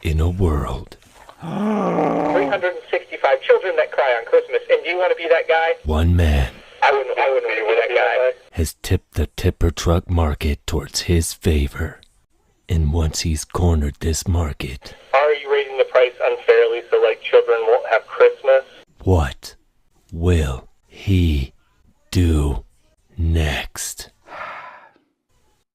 in a world. 365 children that cry on Christmas, and do you want to be that guy? One man I wouldn't want to be that guy. has tipped the tipper truck market towards his favor. And once he's cornered this market, Are you raising the price unfairly so, like, children won't have Christmas? what will he do next?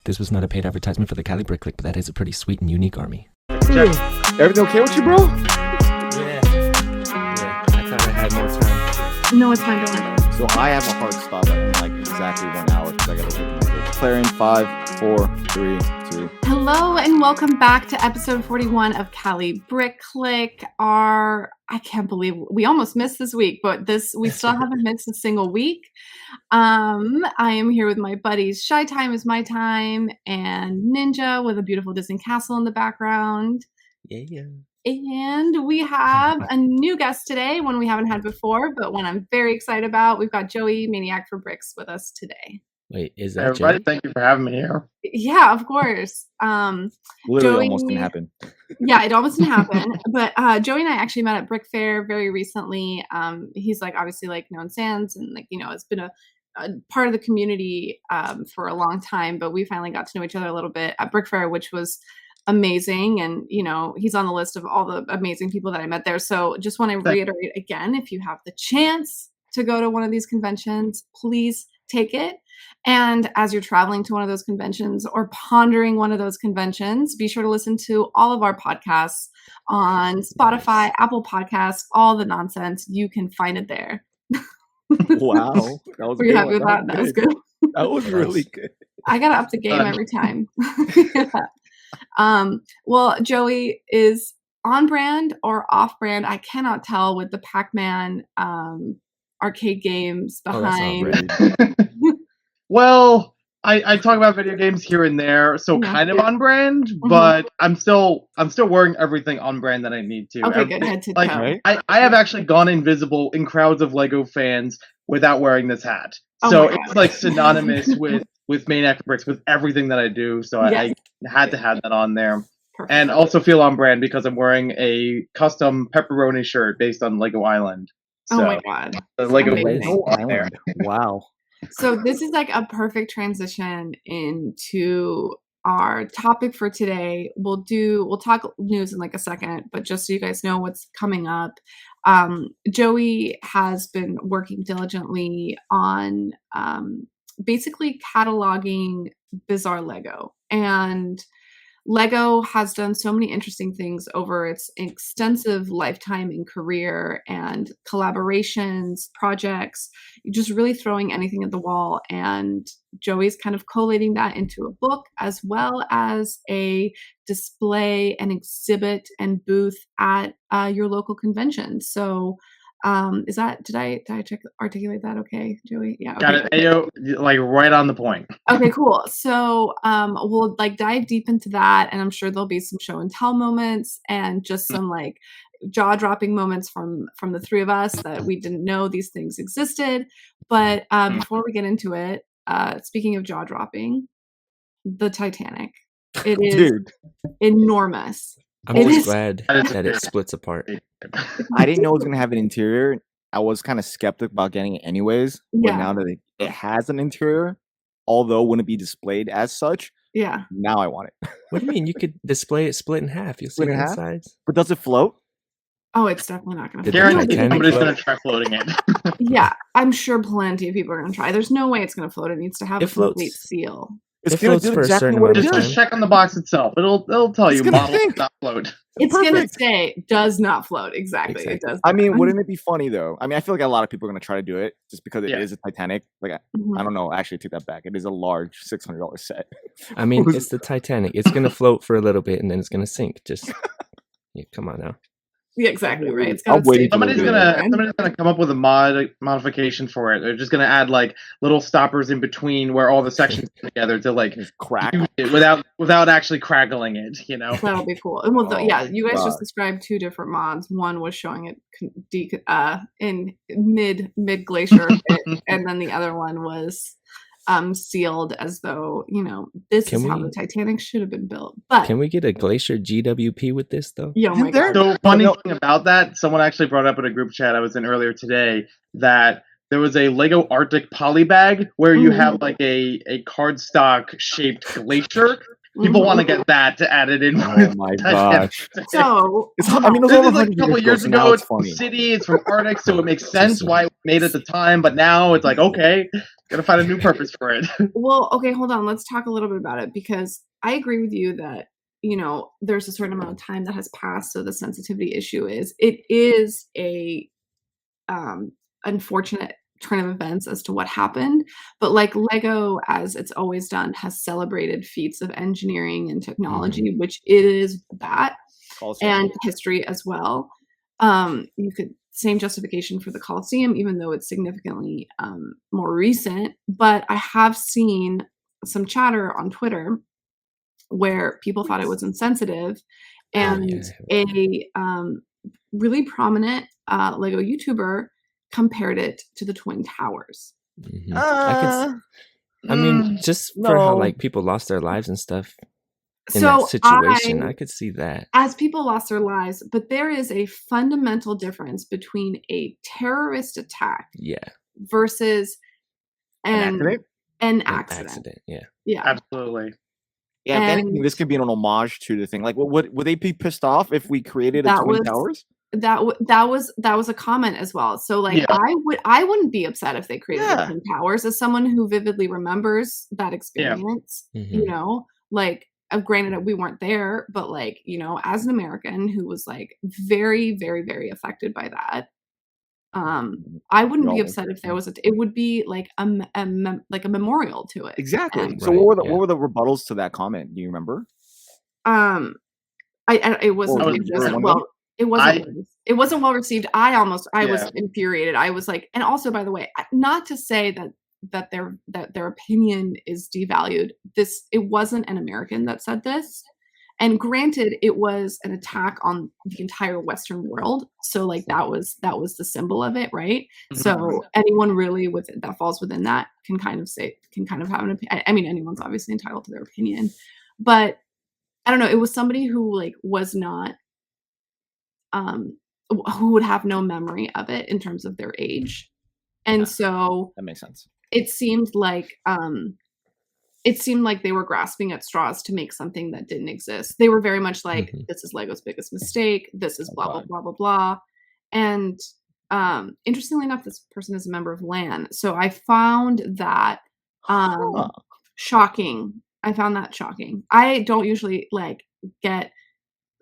This was not a paid advertisement for the Cali Brick Click, but that is a pretty sweet and unique army. Everything okay with you, bro? Yeah. I thought I had more time. No, it's fine, don't worry. So I have a hard stop in like exactly 1 hour because I gotta take my break. Declaring 5, 4, 3, 2. Hello and welcome back to episode 41 of Cali Brick Click. I can't believe we almost missed this week, but we still haven't missed a single week. I am here with my buddies SHYtimeisMytime and Ninja with a beautiful Disney castle in the background. Yeah. And we have a new guest today, one we haven't had before, but one I'm very excited about. We've got Joey, Maniac4Bricks, with us today. Wait, is that Everybody, Joey? thank you for having me here. Yeah, of course. Literally Joey, almost didn't happen. Yeah, it almost didn't happen. But Joey and I actually met at Brick Fair very recently. He's like obviously like known Sans and like, it's been a part of the community for a long time. But we finally got to know each other a little bit at Brick Fair, which was amazing. And, he's on the list of all the amazing people that I met there. So just want to reiterate again, if you have the chance to go to one of these conventions, please take it. And as you're traveling to one of those conventions or pondering one of those conventions, be sure to listen to all of our podcasts on Spotify, Apple Podcasts, all the nonsense. You can find it there. Wow. That was Were you happy with that? That was good. That was really good. I got to up the game every time. Well, Joey is on brand or off brand. I cannot tell with the Pac-Man arcade games behind. Well, I talk about video games here and there, so kind of on brand, but I'm still wearing everything on brand that I need to. Okay, good. Head to toe. Like, I have actually gone invisible in crowds of Lego fans without wearing this hat. Oh So my God. it's like synonymous with Maniac4Bricks, with everything that I do. So Yes. I had to have that on there. Perfect. And also feel on brand because I'm wearing a custom pepperoni shirt based on Lego Island. So Oh my God. the Lego Amazing. on there. Wow. So this is like a perfect transition into our topic for today. We'll talk news in like a second, but just so you guys know what's coming up, Joey has been working diligently on basically cataloging bizarre Lego. And Lego has done so many interesting things over its extensive lifetime and career and collaborations, projects, just really throwing anything at the wall. And Joey's kind of collating that into a book as well as a display and exhibit and booth at your local convention. So did I articulate that okay, Joey? Yeah. Okay. Got it. Ayo, like right on the point. Okay, cool. So we'll like dive deep into that, and I'm sure there'll be some show and tell moments and just some like jaw-dropping moments from the three of us that we didn't know these things existed. But before we get into it, speaking of jaw-dropping, the Titanic. It is Dude, enormous. I'm It just is- glad that it splits apart. I didn't know it was going to have an interior. I was kind of skeptic about getting it anyways. But Yeah. now that it has an interior, although it wouldn't be displayed as such, Yeah. now I want it. What do you mean? You could display it split in half. You'll see Split it in on the half? sides. But does it float? Oh, it's definitely not going to. Did the Guaranteed Titanic somebody's float? going to try floating it. Yeah, I'm sure plenty of people are going to try. There's no way it's going to float. It needs to have It a complete floats. seal. It's It gonna floats do for a exactly certain what amount it of Just, is. time. just check on the box itself. It'll tell It's you gonna model think. not float. It's going to Perfect. say does not float. Exactly. It Exactly. does. I mean, not. wouldn't it be funny though? I mean, I feel like a lot of people are going to try to do it just because it Yeah. is a Titanic. Like, Mhm. I don't know. Actually, take that back. It is a large $600 set. I mean, it's the Titanic. It's gonna float for a little bit and then it's gonna sink. Just yeah, come on now. Yeah, exactly right. It's I'm gotta waiting stay for the Somebody's fluid, gonna right? come up with a modification for it. They're just gonna add like little stoppers in between where all the sections come together to like Just crack. use it without actually crackling it. That'll be cool. And well, yeah, you guys God. just described two different mods. One was showing it in mid glacier, and then the other one was sealed as though, you know, this Can is how we- the Titanic should have been built. But Can we get a Glacier GWP with this though? oh my There- god. So funny no. thing about that, someone actually brought up in a group chat I was in earlier today that there was a Lego Arctic poly bag where you have like a cardstock shaped glacier. People want to get that to add it in. Oh with my Titanic. gosh. So It's, I mean, it was This over is like a 100 couple years so now ago. it's It's funny. city. It's from Arctic, so it makes sense why it was made at the time. But now it's like, okay, gotta find a new purpose for it. well, okay, hold on. Let's talk a little bit about it because I agree with you that, you know, there's a certain amount of time that has passed. So the sensitivity issue is a unfortunate turn of events as to what happened. But like Lego, as it's always done, has celebrated feats of engineering and technology, which it is that, and history as well. You could same justification for the Colosseum, even though it's significantly more recent. But I have seen some chatter on Twitter where people thought it was insensitive, and a really prominent Lego YouTuber compared it to the Twin Towers. I mean, just for how no. like people lost their lives and stuff in So that situation, I could see that. as people lost their lives, but there is a fundamental difference between a terrorist attack Yeah, versus an an accident. Yeah. Yeah. Absolutely. Yeah, if And- anything, this could be an homage to the thing. Like, would they be pissed off if we created a That Twin was- Towers? That was a comment as well. So like Yeah. I wouldn't be upset if they created the Yeah. Twin Towers as someone who vividly remembers that experience. You know, like granted we weren't there, but like, you know, as an American who was like very, very, very affected by that, I wouldn't be No. upset if there was it would be like a memorial to it. Exactly. And, So Right, what yeah. were the rebuttals to that comment? Do you remember? I it wasn't Oh, it you were wasn't one of well it wasn't well received. I was Yeah. infuriated. I was like, and also by the way, not to say that their opinion is devalued. It wasn't an American that said this. And granted, it was an attack on the entire Western world. So like that was the symbol of it, right? So anyone really that falls within that can kind of have an opinion. I mean, anyone's obviously entitled to their opinion, but I don't know. It was somebody who like was not, who would have no memory of it in terms of their age, and Yeah. so That makes sense. it seemed like they were grasping at straws to make something that didn't exist. They were very much like, this is Lego's biggest mistake. This is blah, blah, blah, blah, blah. And interestingly enough, this person is a member of LAN. So I found that shocking. I found that shocking. I don't usually like get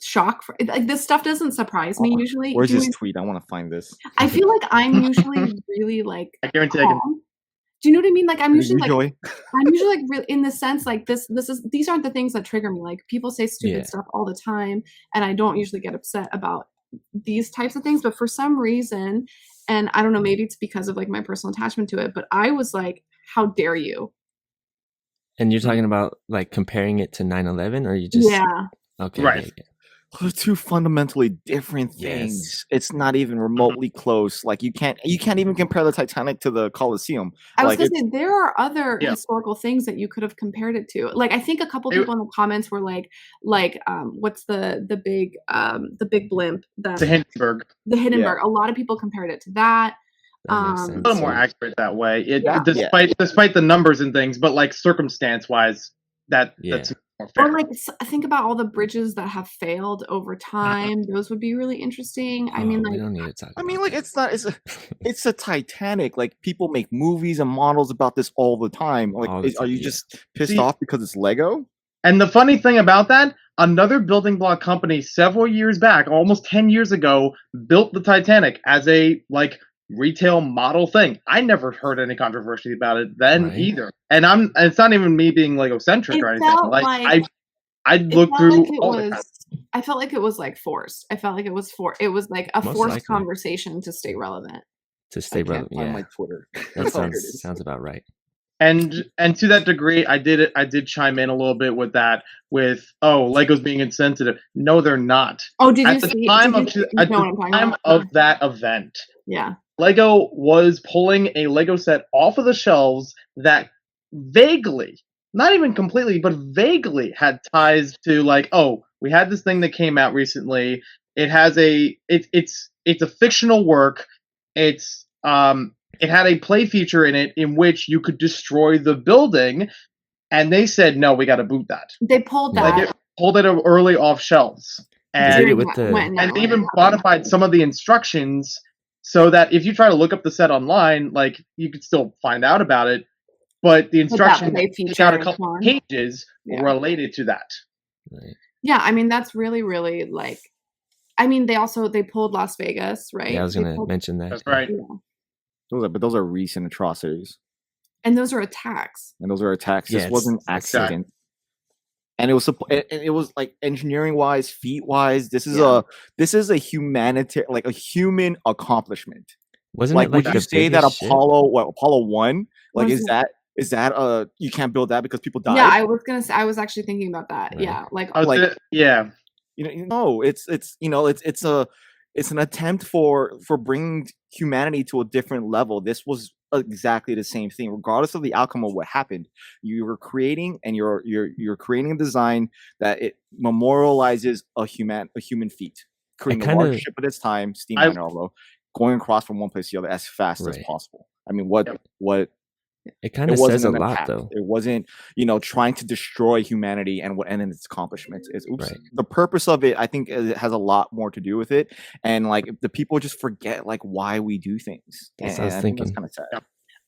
shock for like this stuff doesn't surprise me usually. Where's his tweet? I want to find this. I feel like I'm usually really like I guarantee I can. calm. Do you know what I mean? Like I'm usually like Usually. I'm usually like really in the sense like these aren't the things that trigger me. Like people say stupid Yeah. stuff all the time, and I don't usually get upset about these types of things. But for some reason, and I don't know, maybe it's because of like my personal attachment to it, but I was like, how dare you? And you're talking about like comparing it to 9/11, or you just Yeah. okay, Right. yeah, yeah. They're two fundamentally different things. Yes. It's not even remotely close. Like you can't even compare the Titanic to the Colosseum. I was Like, gonna say there are other Yeah. historical things that you could have compared it to. Like I think a couple people in the comments were like what's the big blimp that The Hindenburg. the Hindenburg. A lot of people compared it to that. That makes A sense. little more yeah. accurate that way. Yeah. Despite the numbers and things, but like circumstance wise, that's more fair. Or like think about all the bridges that have failed over time. Those would be really interesting. I mean, Oh, we like don't need to talk. I mean, about like that. it's a Titanic. Like people make movies and models about this all the time. Like, All the are time, you yeah. just pissed See- off because it's Lego? And the funny thing about that, another building block company several years back, almost 10 years ago, built the Titanic as a like retail model thing. I never heard any controversy about it then Right. either. And it's not even me being Lego-centric It or anything. felt Like like- I it looked felt through like it all the was. comments. I felt like it was like forced. I felt like it was it was like a Most forced likely. conversation to stay relevant. To stay I can't relevant, find yeah, my Twitter. that Oh, here it is. sounds about right. And to that degree, I did chime in a little bit with that. With Legos being insensitive. No, they're not. Oh, did you At the see? time did of you at know what the I'm talking time about? of that event, Yeah. Lego was pulling a Lego set off of the shelves that vaguely, not even completely, but vaguely had ties to like, oh, we had this thing that came out recently. It has it's a fictional work. It had a play feature in it in which you could destroy the building, and they said no, we got to boot that. They pulled Like that. it pulled it early off shelves, They did and it with the and they even modified some of the instructions so that if you try to look up the set online, like you could still find out about it, but the instructions play take out a feature couple gone. pages Yeah. related to that. right. Yeah, I mean that's really, really like. I mean, they pulled Las Vegas, right? Yeah, I was They gonna pulled- mention that. That's right. yeah. But those are recent atrocities, And those are attacks. and those are attacks. Yeah, This wasn't it's- accident, and it was it was like engineering wise, feat wise. This is Yeah. a humanitarian, like a human accomplishment. Wasn't Like, it like would the you say that biggest ship? Apollo 1? Like, Was is that you can't build that because people died? Yeah, I was gonna say. I was actually thinking about that. Right. Yeah, like I was Like- yeah. No, it's an attempt for bringing humanity to a different level. This was exactly the same thing, regardless of the outcome of what happened. You were creating, and you're creating a design that it memorializes a human feat, creating the kinda- largest ship of its time, steamliner, although going across from one place to the other as fast as Right. possible. I mean, what It kind it of wasn't says a an lot, attack. though. It wasn't, trying to destroy humanity and what ended its accomplishments. Right. The purpose of it, I think, it has a lot more to do with it, and like the people just forget like why we do things. That's and what I was I think that's thinking. kind of sad.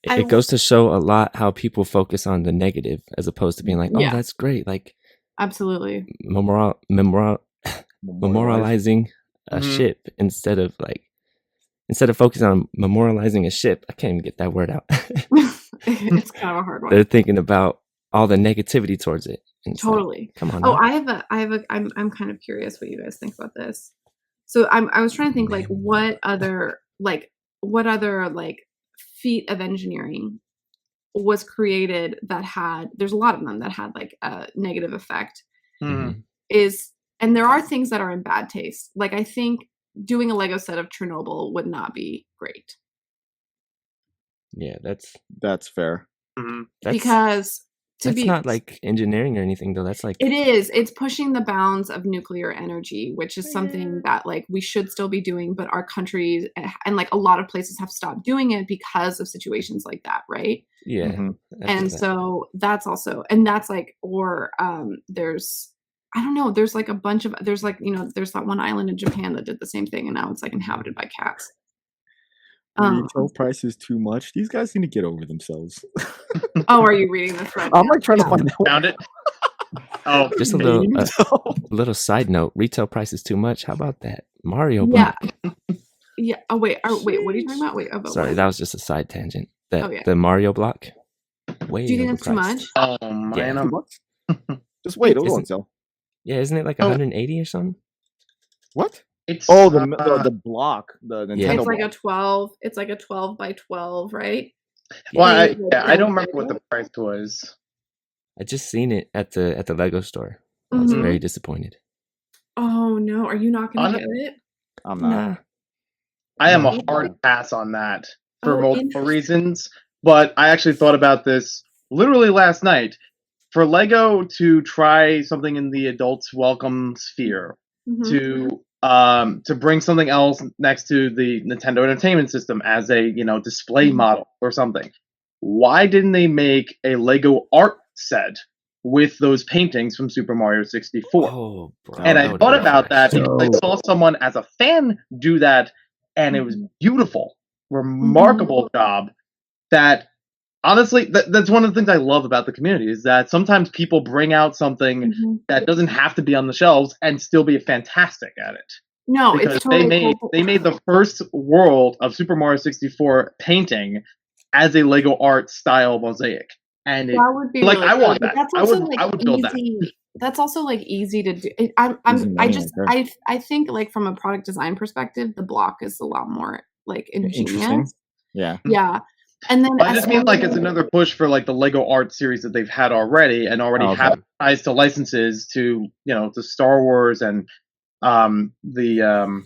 I It goes to show a lot how people focus on the negative as opposed to being like, oh, Yeah. that's great. Like absolutely. Memorialize. memorializing a Mhm. ship instead of focusing on memorializing a ship. I can't even get that word out. It's kind of a hard one. They're thinking about all the negativity towards it. And it's like, Totally. come on. Oh, now. I'm kind of curious what you guys think about this. So I was trying to think like what other feat of engineering was created that had, there's a lot of them that had like a negative effect Mhm. and there are things that are in bad taste. Like I think doing a Lego set of Chernobyl would not be great Yeah, that's That's fair. Mhm. because to that's be not like engineering or anything though. That's like it's pushing the bounds of nuclear energy, which is something that like we should still be doing, but our countries and like a lot of places have stopped doing it because of situations like that, right? yeah. Mhm. I feel And that. so that's also, and that's like, or there's, I don't know, there's like a bunch of, there's like, there's that one island in Japan that did the same thing and now it's like inhabited by cats. Retail price is too much. These guys need to get over themselves. Oh, are you reading this right I'm now? like trying to Yeah. find out. Found it. Oh, Just a little side note. Retail price is too much. How about that Mario Yeah. block? Yeah. Oh, wait. Wait, what are you talking about? Wait, about Sorry, what? that was just a side tangent. Oh, yeah. The Mario block. Way Do you think that's too overpriced. much? oh man. Yeah. Just wait, it'll go on Isn't- sale. Yeah, isn't it like Oh. 180 or something? What? It's Oh, the block, the Nintendo Yeah. It's like block. a 12. It's like a 12 by 12, right? well, I Yeah. don't remember what the price was. I just seen it at the Lego store. I was Mhm. very disappointed. Oh no, are you not gonna On- get it? I'm not. Nah. I am a No. hard pass on that for Oh, multiple interesting. reasons, but I actually thought about this literally last night. For Lego to try something in the adults welcome sphere, Mhm. to bring something else next to the Nintendo Entertainment System as a display Mhm. model or something. Why didn't they make a Lego art set with those paintings from Super Mario 64? Oh, bro. And that I would've thought been about that fresh. because I saw someone as a fan do that, and it was Mhm. beautiful, remarkable job. That honestly, that's one of the things I love about the community is that sometimes people bring out something Mhm. that doesn't have to be on the shelves and still be fantastic at it. No, Because it's totally cool. they made the first world of Super Mario 64 painting as a Lego art style mosaic, and it, That would be like really I cool, want but that. that's I also would like I would build that. easy. That's also like easy to do. Easy I money just right I think like from a product design perspective, the block is a lot more like Interesting. ingenious. Yeah. Yeah, and then I just mean like it's especially- another push for like the Lego art series that they've had already and already Oh, okay. have ties to licenses to to Star Wars and the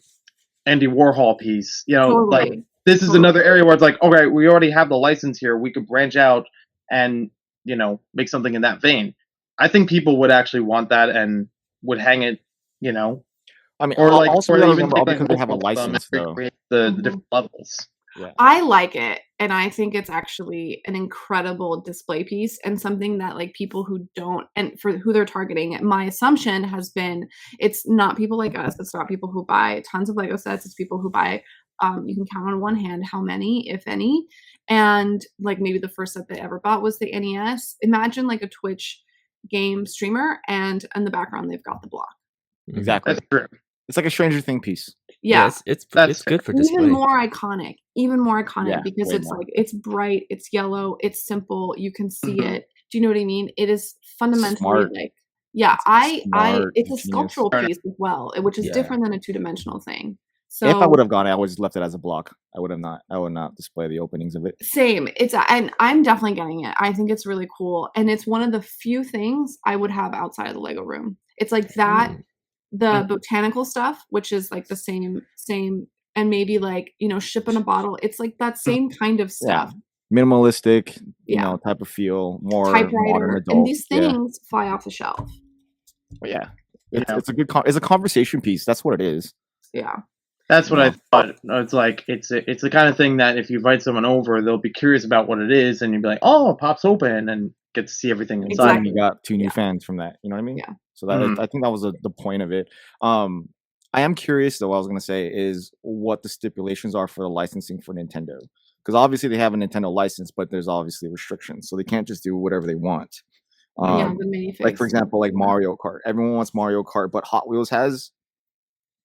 Andy Warhol piece. Like totally. this is Totally. another area where it's like, okay, we already have the license here. We could branch out and make something in that vein. I think people would actually want that and would hang it, I mean, or like, also or we gotta even remember all take like because they have a multiple of them license and though. recreate the different levels. Yeah. I like it, and I think it's actually an incredible display piece and something that like people who don't, and for who they're targeting, my assumption has been it's not people like us. It's not people who buy tons of Lego sets. It's people who buy, you can count on one hand how many, if any. And like maybe the first set they ever bought was the NES. Imagine like a Twitch game streamer, and in the background they've got the block. Exactly. That's true. It's like a Stranger Thing piece. Yeah, it's That's good for display. even more iconic Yeah, because way it's more. like it's bright, it's yellow, it's simple, you can see Mhm. it. Do you know what I mean? It is fundamentally Smart. like, yeah, It's I smart, it's a genius. sculptural Fair enough. piece as well, which is Yeah. different than a two-dimensional thing. If I So would have gone, I would have left it as a block. I would not display the openings of it. same. And I'm definitely getting it. I think it's really cool, and it's one of the few things I would have outside of the Lego room. It's like that, Mm. the botanical stuff, which is like the same, and maybe like ship in a bottle. It's like that same kind of stuff. Minimalistic, Yeah. type of feel, more modern Typewriter, adult. and these Yeah. things fly off the shelf. Yeah. You It's, know. it's a good it's a conversation piece. That's what it is. Yeah. That's what Yeah. I thought. It's like it's the kind of thing that if you invite someone over, they'll be curious about what it is, and you'll be like, "Oh, it pops open," and get to see everything inside. Exactly. And you got 2 new Yeah. fans from that. You know what I mean? Yeah. So that Mhm. I think that was the point of it. I am curious though. What I was gonna say is what the stipulations are for the licensing for Nintendo, because obviously they have a Nintendo license, but there's obviously restrictions, so they can't just do whatever they want. Yeah, the minifigs. Like for example, like Mario Kart. Everyone wants Mario Kart, but Hot Wheels has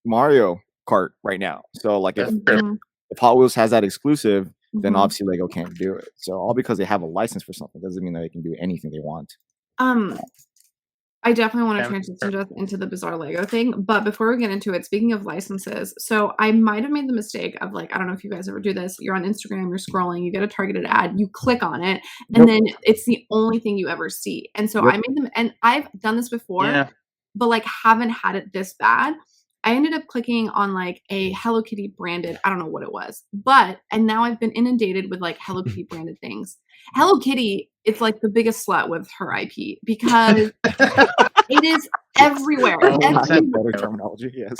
Mario Kart right now. So like if Mhm. if Hot Wheels has that exclusive, then Mhm. obviously Lego can't do it. So all because they have a license for something doesn't mean that they can do anything they want. I definitely want to Yeah. transition just into the bizarre Lego thing, but before we get into it, speaking of licenses, so I might have made the mistake of like, I don't know if you guys ever do this. You're on Instagram, you're scrolling, you get a targeted ad, you click on it, and then it's the only thing you ever see. And so Yep. I made them, and I've done this before, Yeah. but like haven't had it this bad. I ended up clicking on like a Hello Kitty branded, I don't know what it was, and now I've been inundated with like Hello Kitty branded things. Hello Kitty, it's like the biggest slut with her IP because it is everywhere. Oh, That's Everywhere. better terminology. Yes.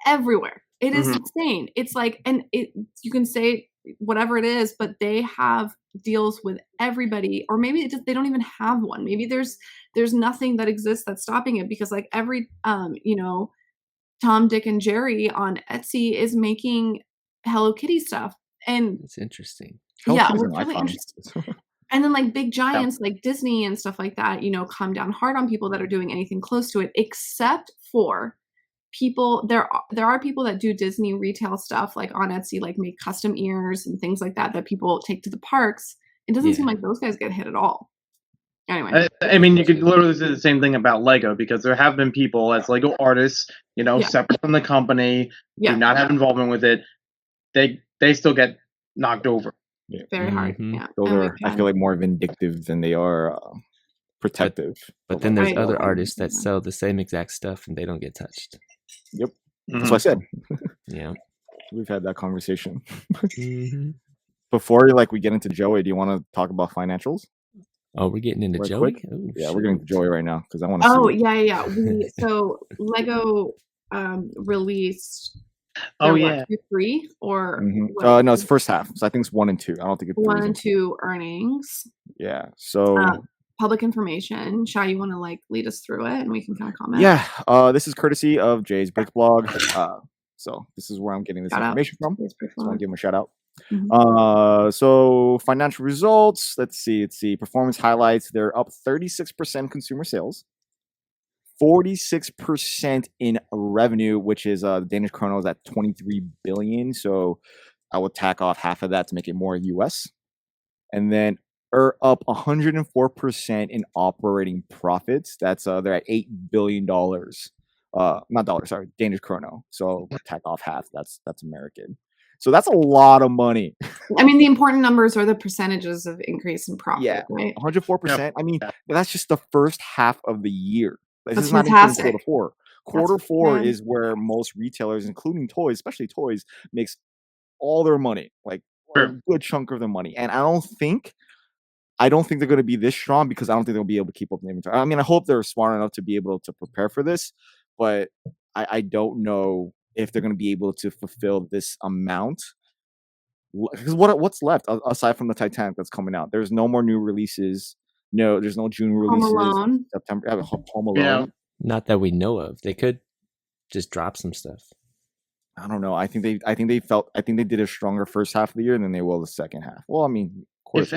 Everywhere. It is Mhm. insane. It's like, and you can say whatever it is, but they have deals with everybody, or maybe they don't even have one. Maybe there's nothing that exists that's stopping it because like every Tom, Dick, and Jerry on Etsy is making Hello Kitty stuff, and It's interesting. Hello yeah, Kitty's we're an really icon. interested. And then like big giants like Disney and stuff like that, come down hard on people that are doing anything close to it, except for people. There are people that do Disney retail stuff like on Etsy, like make custom ears and things like that people take to the parks. It doesn't seem Yeah. like those guys get hit at all. Anyway, I mean, you could literally say the same thing about Lego because there have been people as Lego artists, Yeah. separate from the company, Yeah. do not have involvement with it. They still get knocked over. very hard. Mhm. Yeah. Those And are, we've I feel had- like, more vindictive than they are protective. But of then what there's they other are. artists that Yeah. sell the same exact stuff and they don't get touched. Yep. Mhm. That's what I said. Yeah. We've had that conversation. Mhm. Before we get into Joey, do you want to talk about financials? Oh, we're getting into Right Joey? quick? Oh, Yeah, we're getting to shoot. Joey right now because I want to Oh see. yeah. So Lego released. Oh, their, yeah. Q3 or Mhm. No, it's first half. So I think it's 1 and 2. I don't think it's 3. 1 and 2 earnings. Yeah. So Public information. Shy, you want to lead us through it and we can kind of comment? yeah, this is courtesy of Jay's Brick blog. So this is where I'm getting this Shout out. information from. Jay's Brick So I want blog. to give him a shout out. Mhm. So financial results. Let's see. Performance highlights. They're up 36% consumer sales, 46% in revenue, which is Danish kroner is at 23 billion. So I would tack off half of that to make it more US, and then are up 104% in operating profits. That's they're at $8 billion. Not dollars, sorry, Danish kroner. So tack off half. That's American. So that's a lot of money. I mean, the important numbers are the percentages of increase in profit, Yeah. right? 104%. I mean, Yeah. that's just the first half of the year. This That's is not fantastic. including quarter 4. Quarter 4 man. is where most retailers, including toys, especially toys, makes all their money, like a Sure. good chunk of their money. And I don't think I don't think they're going to be this strong because I don't think they'll be able to keep up the inventory. I mean, I hope they're smart enough to be able to prepare for this, but I don't know if they're going to be able to fulfill this amount. Because what's left aside from the Titanic that's coming out? There's no more new releases. No, there's no June Home releases. Alone. September, Home Alone. Yeah. Not that we know of. They could just drop some stuff. I don't know. I think they did a stronger first half of the year than they will the second half. Well, I mean, of course,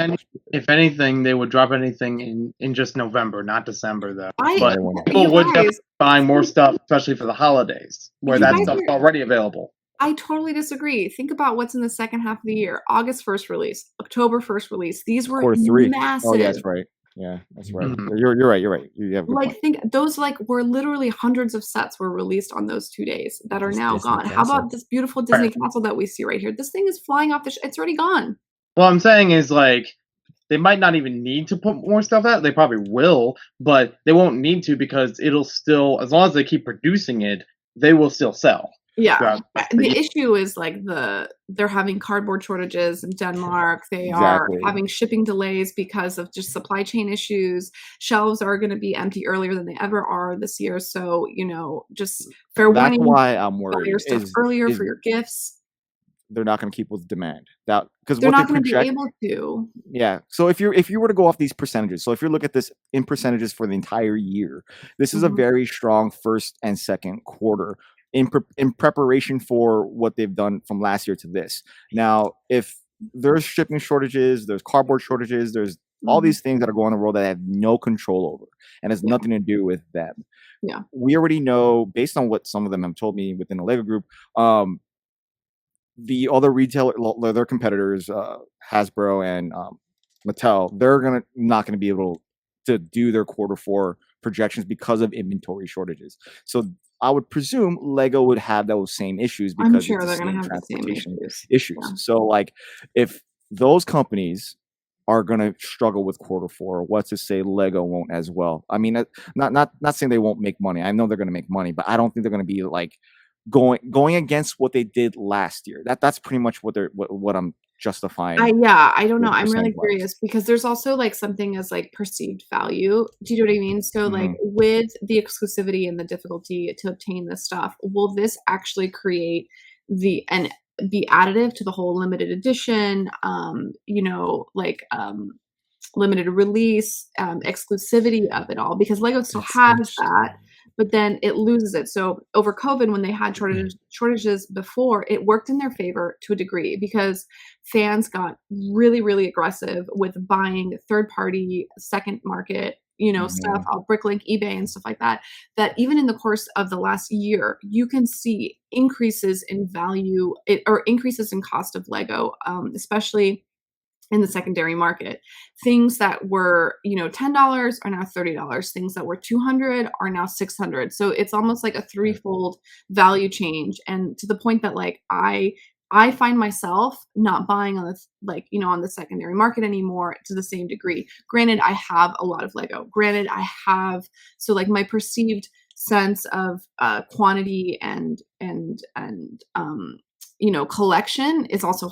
if anything, they would drop anything in just November, not December, though. I- But you people would guys- definitely be buying more stuff, especially for the holidays, where You that guys stuff's are- already available. I totally disagree. Think about what's in the second half of the year. August 1st release, October 1st release. These were quarter three. massive. Oh, yeah, that's right. Yeah, that's right. Mhm. You're right. You're right. You have a good Like point. think those like were literally hundreds of sets were released on those 2 days that are This now Disney gone. How castle. about this beautiful Disney Right. castle that we see right here? This thing is flying off it's already gone. What I'm saying is, like, they might not even need to put more stuff out. They probably will, but they won't need to because it'll still, as long as they keep producing it, they will still sell. Yeah. throughout the The year. issue is like they're having cardboard shortages in Denmark. They are Exactly. having shipping delays because of just supply chain issues. Shelves are going to be empty earlier than they ever are this year. So, just fair That's warning, why I'm buy worried. your stuff earlier for your gifts. They're not going to keep with demand. That because They're what not they going to be project. able to. Yeah. So if you were to go off these percentages, so if you look at this in percentages for the entire year, this is a Mhm. very strong first and second quarter in preparation for what they've done from last year to this. Now, if there's shipping shortages, there's cardboard shortages, there's all Mhm. these things that are going on in the world that I have no control over and has Yeah. nothing to do with them. Yeah. We already know, based on what some of them have told me within the Lego group, the other their competitors, Hasbro and Mattel, they're not gonna be able to do their quarter four projections because of inventory shortages. So I would presume Lego would have those same issues I'm because sure it's they're the going to same have the same transportation issues. issues. So like if those companies are gonna struggle with quarter four, what's to say Lego won't as well? I mean, not saying they won't make money. I know they're gonna make money, but I don't think they're gonna be like going against what they did last year. That's pretty much what I'm justifying. I don't know. I'm really percentage-wise. curious because there's also like something as like perceived value. Do you know what I mean? So like with the exclusivity and the difficulty to obtain this stuff, will this actually create and be additive to the whole limited edition, limited release, exclusivity of it all? Because Lego still That's has interesting. that, but then it loses it. So over COVID, when they had shortages before, it worked in their favor to a degree because fans got really, really aggressive with buying third-party second market, stuff off Bricklink, eBay, and stuff like that. That even in the course of the last year, you can see increases in value or increases in cost of Lego, especially in the secondary market. Things that were, $10 are now $30. Things that were $200 are now $600. So it's almost like a threefold value change. And to the point that like I find myself not buying on on the secondary market anymore to the same degree. Granted, I have a lot of Lego. Granted, so like my perceived sense of quantity and collection is also,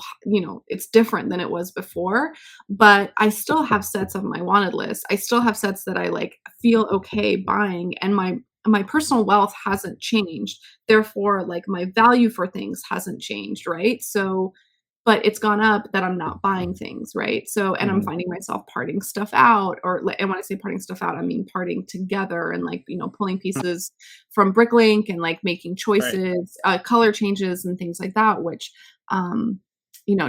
it's different than it was before, but I still have sets on my wanted list. I still have sets that I like feel okay buying, and my personal wealth hasn't changed. Therefore, like my value for things hasn't changed, right? So, but it's gone up that I'm not buying things, right? So, and I'm finding myself parting stuff out, and when I say parting stuff out, I mean parting together and like, pulling pieces from Bricklink and like making choices, color changes and things like that, which,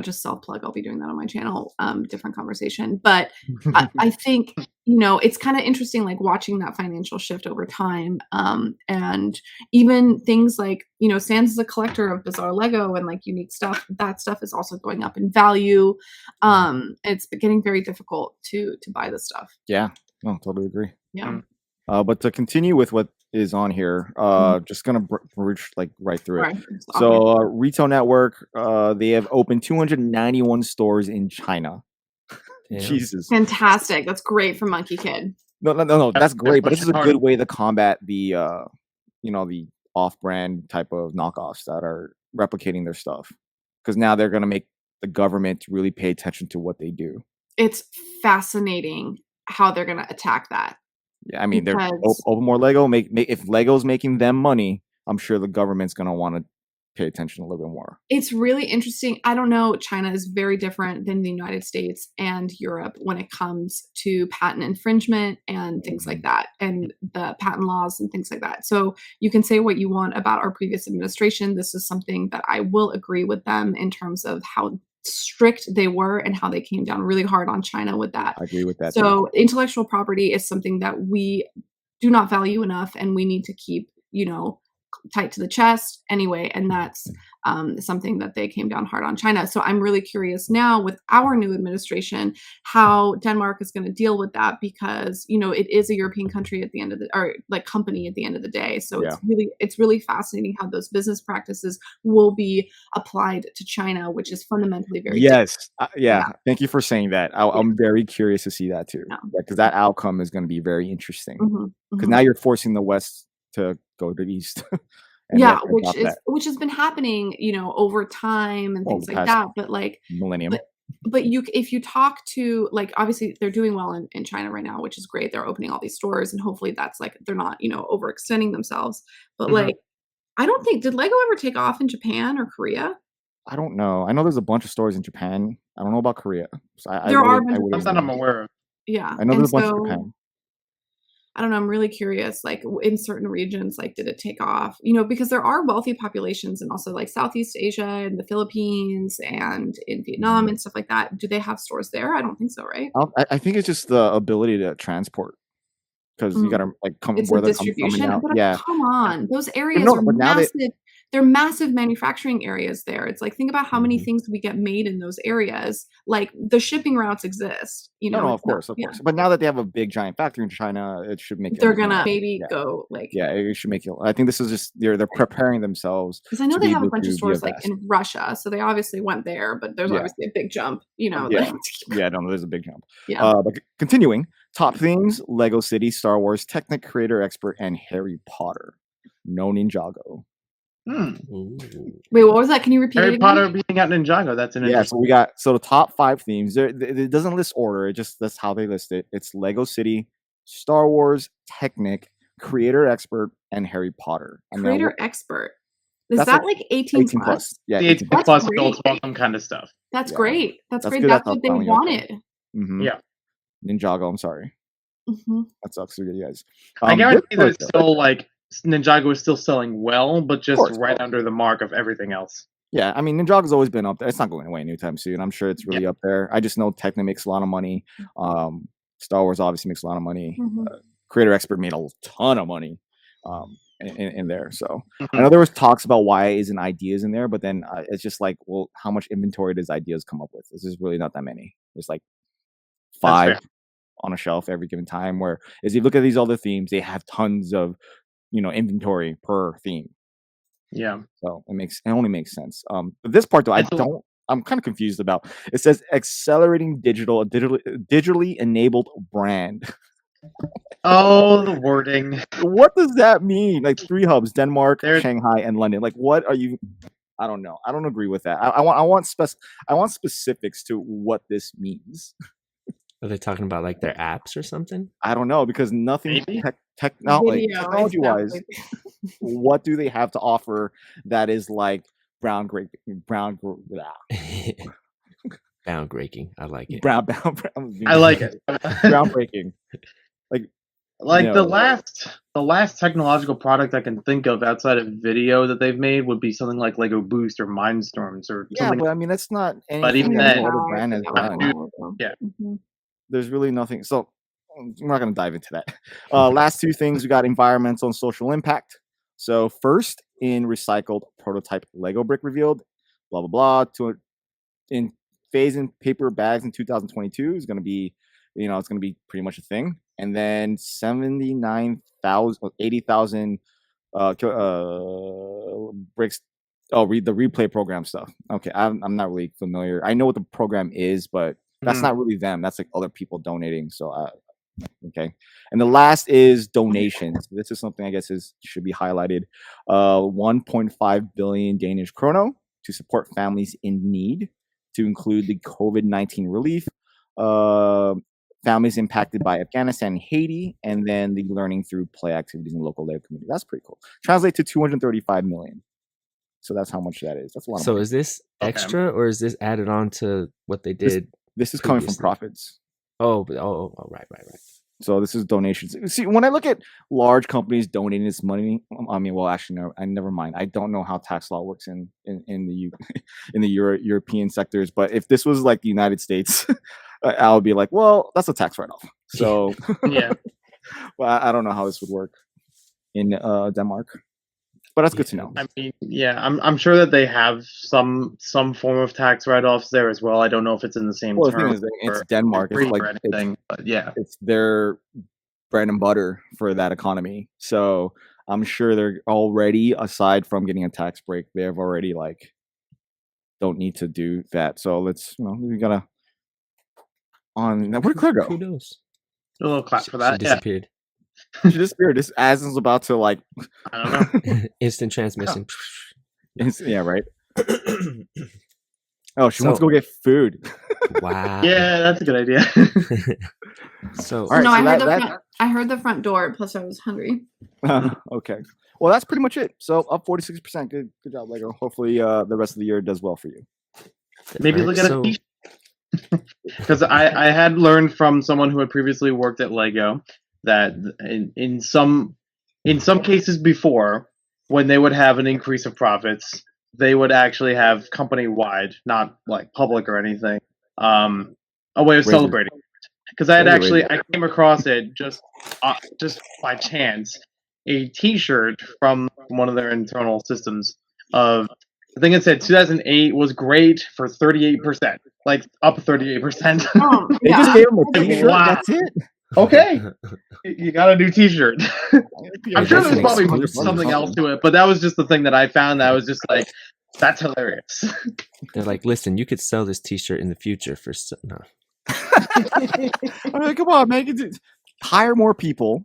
just self-plug, I'll be doing that on my channel, different conversation. But I think, it's kind of interesting, like watching that financial shift over time. And even things like, Sans is a collector of bizarre Lego and like unique stuff. That stuff is also going up in value. It's getting very difficult to buy this stuff. Yeah, no, totally agree. Yeah. But to continue with what is on here, just gonna bridge like right through it. Right. So Retail Network, they have opened 291 stores in China. Damn. Jesus. Fantastic. That's great for Monkey Kid. No, that's great, but this is a Hard. good way to combat the the off-brand type of knockoffs that are replicating their stuff. Because now they're gonna make the government really pay attention to what they do. it's fascinating how they're going to attack that. Yeah, I mean, they're Because open more Lego. Make if Lego's making them money, I'm sure the government's gonna want to pay attention a little bit more. it's really interesting. I don't know. China is very different than the United States and Europe when it comes to patent infringement and things like that, and the patent laws and things like that. So you can say what you want about our previous administration. This is something that I will agree with them in terms of how strict they were and how they came down really hard on China with that. I agree with that. Too. So intellectual property is something that we do not value enough, and we need to keep, tight to the chest anyway. And that's something that they came down hard on China. So I'm really curious now with our new administration how Denmark is going to deal with that, because it is a European country at the end of the, or like company at the end of the day. So it's really fascinating how those business practices will be applied to China, which is fundamentally very different. Yeah. Thank you for saying that. I'm very curious to see that too, because that outcome is going to be very interesting. Because now you're forcing the West to go to the East. Which has been happening, over time and things like that. But like millennium. But if you talk to, like, obviously they're doing well in China right now, which is great. They're opening all these stores, and hopefully that's like they're not, overextending themselves. But like, I don't think, did Lego ever take off in Japan or Korea? I don't know. I know there's a bunch of stores in Japan. I don't know about Korea. So I'm aware of. Yeah, I know there's a bunch in Japan. I don't know. I'm really curious, like in certain regions, like did it take off? Because there are wealthy populations and also like Southeast Asia and the Philippines and in Vietnam and stuff like that. Do they have stores there? I don't think so, right? I think it's just the ability to transport, because you got to like come it's where the they're distribution. coming out. But Yeah, come on, those areas are massive. They're massive manufacturing areas there. It's like, think about how many things we get made in those areas. Like the shipping routes exist. No, of course. But now that they have a big giant factory in China, it should make. They're gonna maybe go like. Yeah, it should make it. I think this is just they're preparing themselves. Because I know they have a bunch of stores like in Russia, so they obviously went there. But there's obviously a big jump. No, there's a big jump. Yeah. But continuing, top themes: Lego City, Star Wars, Technic, Creator Expert, and Harry Potter. No Ninjago. Wait, what was that? Can you repeat Harry it Potter being out Ninjago. That's an So we got the top 5 themes. It doesn't list order. It just that's how they list it. It's Lego City, Star Wars, Technic, Creator Expert, and Harry Potter. Creator Expert. Is that like 18 plus? Yeah, 18 plus adults welcome kind of stuff. That's great. That's great. That's what they wanted. Yeah. Ninjago. I'm sorry. That sucks for you guys. I guarantee that it's still like. Ninjago is still selling well, but just right under the mark of everything else. Yeah, I mean, Ninjaga's always been up there. It's not going away anytime soon. I'm sure it's really up there. I just know Technic makes a lot of money. Star Wars obviously makes a lot of money. Creator Expert made a ton of money in there. So I know there was talks about why isn't ideas in there, but then it's just like, well, how much inventory does ideas come up with? This is really not that many. There's like 5 on a shelf every given time. Where as you look at these other themes, they have tons of inventory per theme. So it only makes sense. But this part though, I'm kind of confused about. It says accelerating digitally enabled brand. Oh, the wording. What does that mean? Like 3 hubs: Denmark, Shanghai, and London. Like, what are you? I don't know. I don't agree with that. I want specifics to what this means. Are they talking about like their apps or something? I don't know, because nothing technology-wise. What do they have to offer that is like groundbreaking? I like it. I like it. Groundbreaking. The last technological product I can think of outside of video that they've made would be something like Lego Boost or Mindstorms or something. But I mean that's not anything but even that then, other brand has done. There's really nothing. So we're not going to dive into that. Last 2 things, we got environmental and social impact. So first, in recycled prototype Lego brick revealed, blah blah blah. In phase in paper bags in 2022 is going to be, it's going to be pretty much a thing. And then 80,000 bricks. Oh, read the replay program stuff. Okay, I'm not really familiar. I know what the program is, but that's not really them. That's like other people donating. So, okay. And the last is donations. This is something I guess should be highlighted. 1.5 billion Danish kroner to support families in need, to include the COVID-19 relief. families impacted by Afghanistan and Haiti, and then the learning through play activities in local Lego community. That's pretty cool. Translate to 235 million. So that's how much that is. That's a lot of So money. is this Okay. extra or is this added on to what they did? This is coming from previously? profits. Oh, right. So this is donations. See, when I look at large companies donating this money, I mean, well, actually, no, I never mind. I don't know how tax law works in the in the European sectors, but if this was like the United States, I would be like, well, that's a tax write-off. So, Yeah. well, I don't know how this would work in Denmark, but that's good to know. I mean, yeah, I'm sure that they have some form of tax write-offs there as well. I don't know if it's in the same Well, the thing term is, it's or Denmark. It's free like or anything, but yeah. it's their bread and butter for that economy. So I'm sure they're already, aside from getting a tax break, they've already like don't need to do that. So let's, we gotta on. Where'd Claire go? Kudos. A little clap for She that. Yeah, disappeared. She disappeared. This Aslan's about to like, I don't know. Instant transmission. yeah, right. Oh, she wants to So- go get food. Wow. Yeah, that's a good idea. So All right, no, so I heard that- I heard the front door. Plus, I was hungry. Okay. Well, that's pretty much it. So up 46%. Good job, Lego. Hopefully, the rest of the year does well for you. Maybe Alright, look at so- a t-shirt. Because I had learned from someone who had previously worked at Lego that in some cases before, when they would have an increase of profits, they would actually have company wide, not like public or anything, a way of Raises. celebrating. Because I had Very actually I came across it just by chance, a T-shirt from one of their internal systems of, I think it said 2008 was great for 38%, like up 38%. Oh, They yeah. just gave him a T-shirt. Wow. That's it. Okay, you got a new T-shirt. I'm sure that's there's an probably exclusive. something else to it, but that was just the thing that I found that I was just like, that's hilarious. They're like, listen, you could sell this T-shirt in the future for no. I mean, come on, man. Hire more people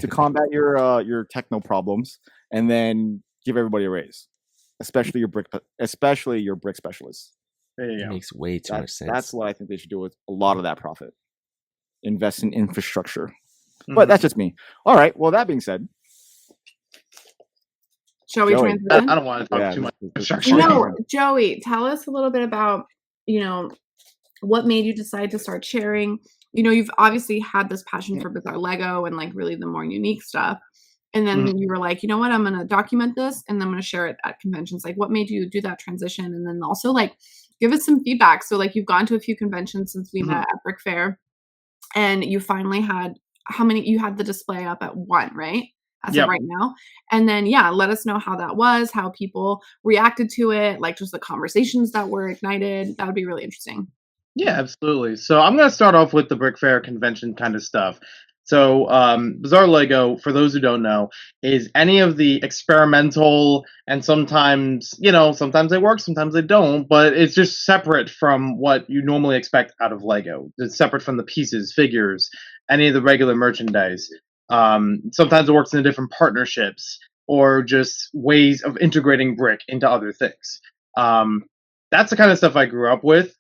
to combat your techno problems, and then give everybody a raise, especially your brick specialists. There you It go. makes way too much sense. That's what I think they should do with a lot of that profit. Invest in infrastructure. Mhm. But that's just me. All right. Well, that being said, Shall we Joey. I transition? don't want to talk yeah, too much. this- infrastructure. No, Joey, tell us a little bit about, what made you decide to start sharing. You've obviously had this passion for bizarre Lego and like really the more unique stuff. And then you were like, you know what, I'm going to document this and then I'm going to share it at conventions. Like, what made you do that transition? And then also like give us some feedback. So like you've gone to a few conventions since we met at Brick Fair, and you finally had you had the display up at 1, right? As Yep. of right now. And then, let us know how that was, how people reacted to it, like just the conversations that were ignited. That would be really interesting. Yeah, absolutely. So I'm going to start off with the Brick Fair convention kind of stuff. So Bizarre Lego, for those who don't know, is any of the experimental, and sometimes they work, sometimes they don't, but it's just separate from what you normally expect out of Lego. It's separate from the pieces, figures, any of the regular merchandise. Sometimes it works in different partnerships or just ways of integrating brick into other things. That's the kind of stuff I grew up with.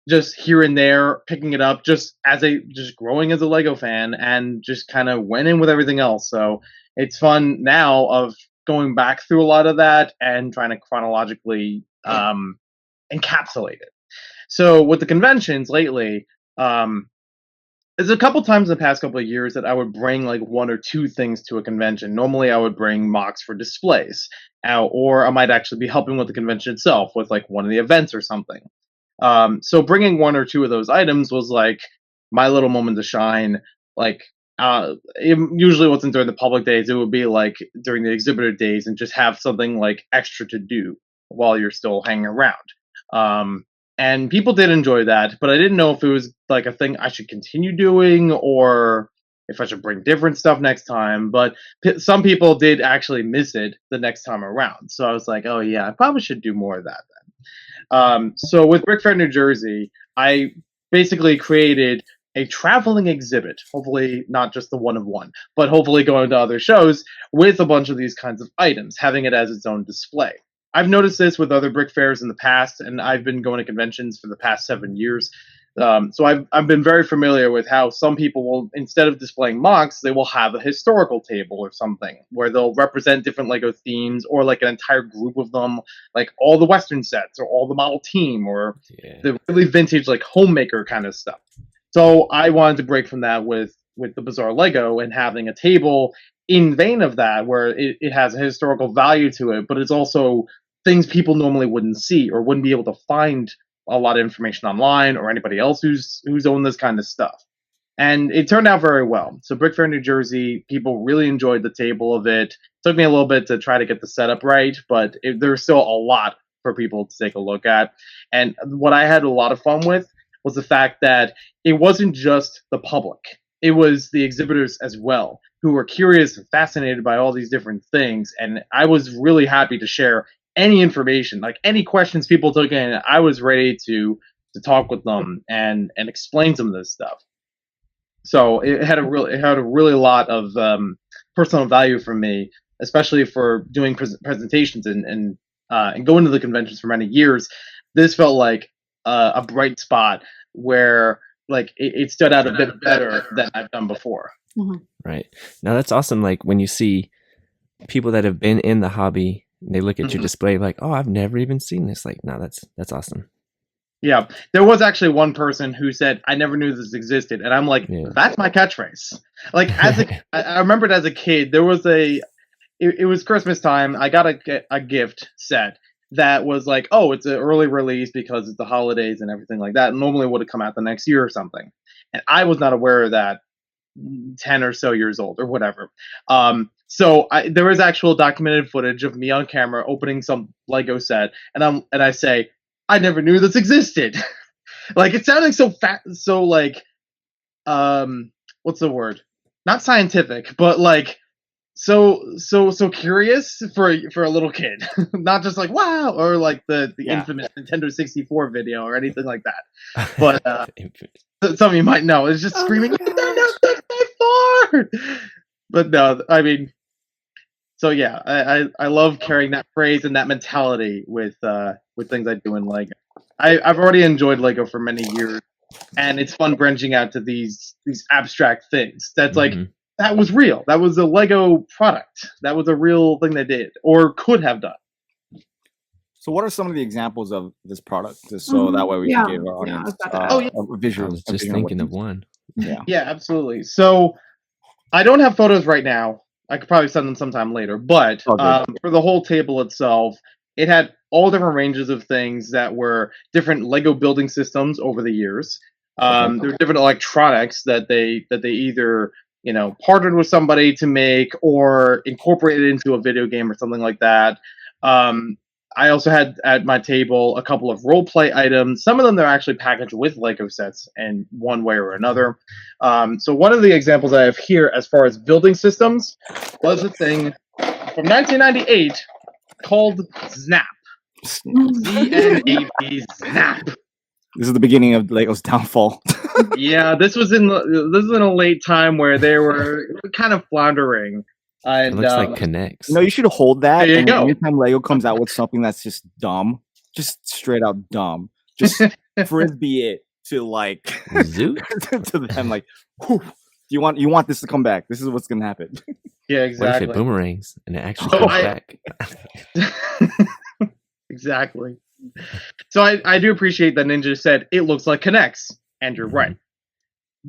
Just here and there, picking it up, just growing as a Lego fan, and just kind of went in with everything else. So it's fun now of going back through a lot of that and trying to chronologically encapsulate it. So with the conventions lately, there's a couple times in the past couple of years that I would bring like 1 or 2 things to a convention. Normally I would bring mocks for displays, or I might actually be helping with the convention itself with like one of the events or something. So bringing 1 or 2 of those items was like my little moment to shine. Like usually it wasn't during the public days, it would be like during the exhibitor days, and just have something like extra to do while you're still hanging around. And people did enjoy that, but I didn't know if it was like a thing I should continue doing or if I should bring different stuff next time. But some people did actually miss it the next time around. So I was like, oh yeah, I probably should do more of that then. So with Brick Fair New Jersey, I basically created a traveling exhibit, hopefully not just the one of one, but hopefully going to other shows with a bunch of these kinds of items, having it as its own display. I've noticed this with other brick fairs in the past, and I've been going to conventions for the past 7 years. So I've been very familiar with how some people will, instead of displaying MOCs, they will have a historical table or something where they'll represent different Lego themes, or like an entire group of them, like all the Western sets or all the model team, or the really vintage like homemaker kind of stuff. So I wanted to break from that with the Bizarre Lego and having a table in vein of that, where it has a historical value to it, but it's also things people normally wouldn't see or wouldn't be able to find a lot of information online, or anybody else who's owned this kind of stuff. And it turned out very well. So Brick Fair, New Jersey, people really enjoyed the table of it. Took me a little bit to try to get the setup right, but there's still a lot for people to take a look at. And what I had a lot of fun with was the fact that it wasn't just the public. It was the exhibitors as well, who were curious and fascinated by all these different things. And I was really happy to share any information, like any questions people took in. I was ready to talk with them and explain some of this stuff. So it had a really lot of personal value for me, especially for doing presentations and going to the conventions for many years. This felt like a bright spot where like it stood out a bit better than I've done before. Mm-hmm. Right. Now that's awesome. Like when you see people that have been in the hobby, and they look at your display like, oh, I've never even seen this. Like, no, that's awesome. Yeah, there was actually one person who said, "I never knew this existed," and I'm like, "That's my catchphrase." Like, I remembered as a kid, there was it was Christmas time. I got a gift set that was like, "Oh, it's an early release because it's the holidays and everything like that." Normally, it would have come out the next year or something, and I was not aware of that. 10 or so years old or whatever. So there was actual documented footage of me on camera opening some Lego set, and I say, I never knew this existed. Like, it sounded so so like, what's the word? Not scientific, but like so curious for a little kid. Not just like wow, or like the infamous Nintendo 64 video or anything like that. But some of you might know. It's just screaming, but no, I mean, so yeah, I love carrying that phrase and that mentality with things I do in Lego. I've already enjoyed Lego for many years, and it's fun branching out to these abstract things. That's like that was real. That was a Lego product. That was a real thing they did or could have done. So what are some of the examples of this product, just so that way we can give our audience a visual? I was just thinking of one. Yeah, absolutely. So I don't have photos right now. I could probably send them sometime later. But for the whole table itself, it had all different ranges of things that were different Lego building systems over the years. There were different electronics that they either partnered with somebody to make or incorporated into a video game or something like that. I also had at my table a couple of role play items. Some of them they're actually packaged with Lego sets in one way or another. So one of the examples I have here as far as building systems was a thing from 1998 called Snap. Z-N-A-P, Snap. This is the beginning of Lego's downfall. Yeah, this was in a late time where they were kind of floundering. It looks like Connects. You should hold that. There you go. Anytime Lego comes out with something that's just dumb, just straight out dumb, just frisbee it to like Zoo to them like, whew, you want this to come back. This is what's gonna happen. Yeah, What exactly. if it boomerangs and it actually comes back? Exactly. So I do appreciate that Ninja said it looks like Connects, and you're right.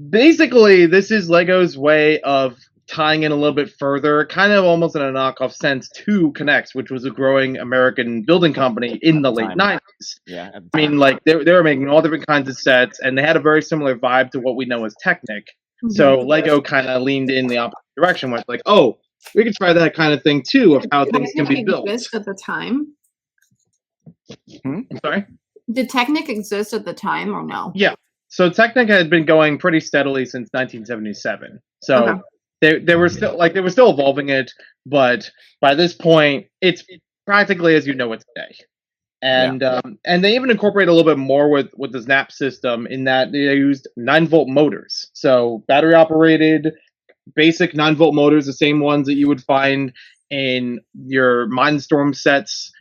Basically, this is Lego's way of tying in a little bit further, kind of almost in a knockoff sense, to Connects, which was a growing American building company in the late 90s. Yeah. I mean, like, they were making all different kinds of sets, and they had a very similar vibe to what we know as Technic. So Lego kind of leaned in the opposite direction, where it's like, oh, we could try that kind of thing, too, of how things can be built. Exist at the time? I'm sorry? Did Technic exist at the time or no? Yeah. So Technic had been going pretty steadily since 1977. So they were still evolving it, but by this point, it's practically as you know it today. And and they even incorporate a little bit more with the Snap system in that they used 9-volt motors. So battery operated, basic 9-volt motors, the same ones that you would find in your Mindstorm sets.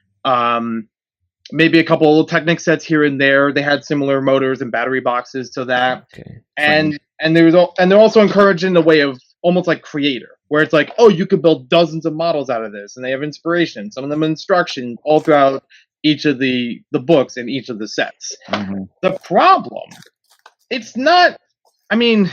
maybe a couple of Technic sets here and there. They had similar motors and battery boxes to that. Okay. And they're also encouraging the way of almost like Creator, where it's like, oh, you could build dozens of models out of this, and they have inspiration, some of them instruction all throughout each of the books and each of the sets. Mhm. The problem, it's not. I mean,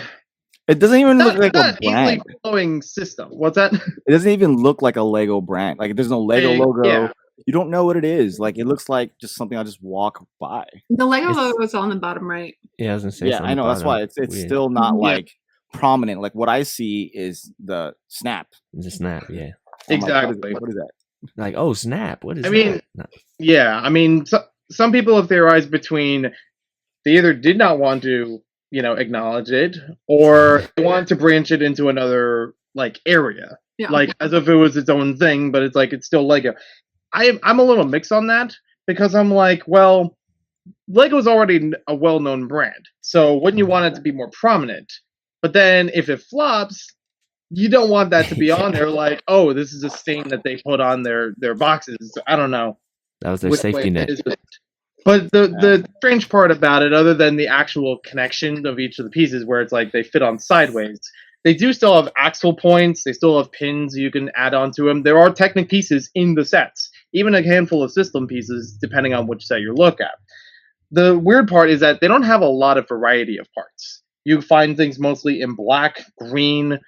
It doesn't even look like a not brand. easily flowing system. What's that? It doesn't even look like a Lego brand. Like there's no Lego logo. Yeah. You don't know what it is. Like it looks like just something I just walk by. The Lego It's- logo is on the bottom right. Yeah, I was gonna say. Yeah, it's on I the know. That's why bottom. it's Weird. still not Yeah. like prominent. Like what I see is the snap. It's a snap. Yeah. I'm like, Exactly. what is that? Like, oh snap! What is I mean, that? No. Yeah, I mean, some people have theorized between they either did not want to, acknowledge it, or they want to branch it into another like area, Yeah. like as if it was its own thing, but it's like it's still Lego. I'm a little mixed on that because I'm like, well, Lego's already a well-known brand, so wouldn't you want it to be more prominent? But then if it flops, you don't want that to be on there. Like, oh, this is a stain that they put on their boxes. I don't know. That was their which safety way net. it is. But the strange part about it, other than the actual connection of each of the pieces, where it's like they fit on sideways, they do still have axle points. They still have pins you can add onto them. There are Technic pieces in the sets, even a handful of system pieces, depending on which set you look at. The weird part is that they don't have a lot of variety of parts. You find things mostly in black, green,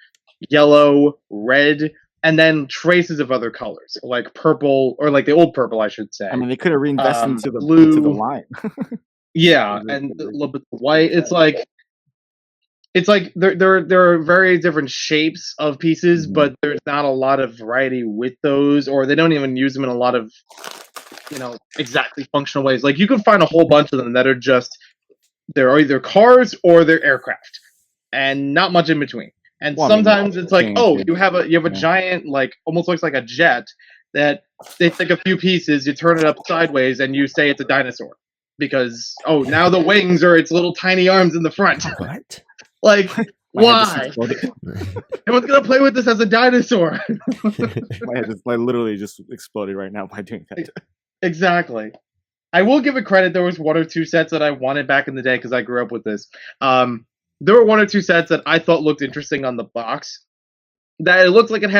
yellow, red, and then traces of other colors, like purple, or like the old purple, I should say. I mean, they could have reinvested into the blue. line. Yeah, and a little bit white. It's like there are very different shapes of pieces, but there's not a lot of variety with those, or they don't even use them in a lot of exactly functional ways. Like you can find a whole bunch of them that are just they're either cars or they're aircraft, and not much in between. And Well, I mean, sometimes it's like, oh, change, you have a yeah. giant, like almost looks like a jet that they take a few pieces, you turn it up sideways, and you say it's a dinosaur because now the wings are its little tiny arms in the front. What? Like, My head just why? exploded. Everyone's gonna play with this as a dinosaur. My head just literally just exploded right now by doing that. Exactly. I will give it credit. There was one or two sets that I wanted back in the day because I grew up with this. There were one or two sets that I thought looked interesting on the box. That it looked like it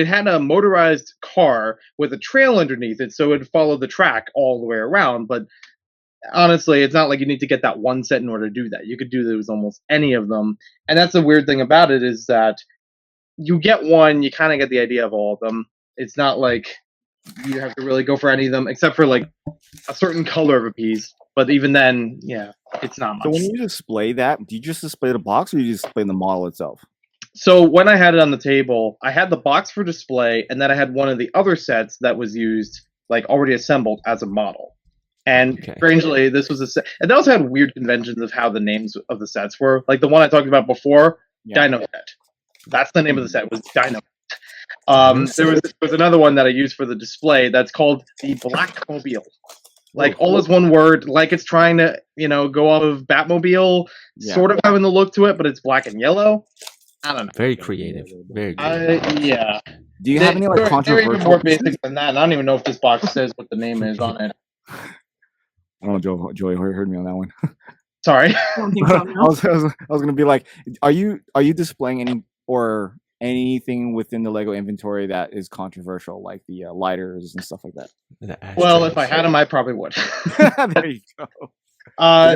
had a motorized car with a trail underneath it, so it would follow the track all the way around. But honestly, it's not like you need to get that one set in order to do that. You could do those almost any of them. And that's the weird thing about it is that you get one, you kind of get the idea of all of them. It's not like you have to really go for any of them, except for like a certain color of a piece. But even then, yeah, it's not much. So when you display that, do you just display the box or do you display the model itself? So when I had it on the table, I had the box for display, and then I had one of the other sets that was used, like already assembled as a model. And strangely, this was a set, and they also had weird conventions of how the names of the sets were. Like the one I talked about before, Dino Set. That's the name of the set, was Dino. There was another one that I used for the display that's called the Blackmobile. Like all is one word, like it's trying to, go off of Batmobile, sort of having the look to it, but it's black and yellow. I don't know. Very creative. Very good. Yeah. Do you have any like They're controversial? even more basic than that. And I don't even know if this box says what the name is on it. I don't know, Joey heard me on that one. Sorry. I don't think so, I no. was gonna be like, are you displaying anything within the Lego inventory that is controversial, like the lighters and stuff like that? Well, if I had them, I probably would. There you go.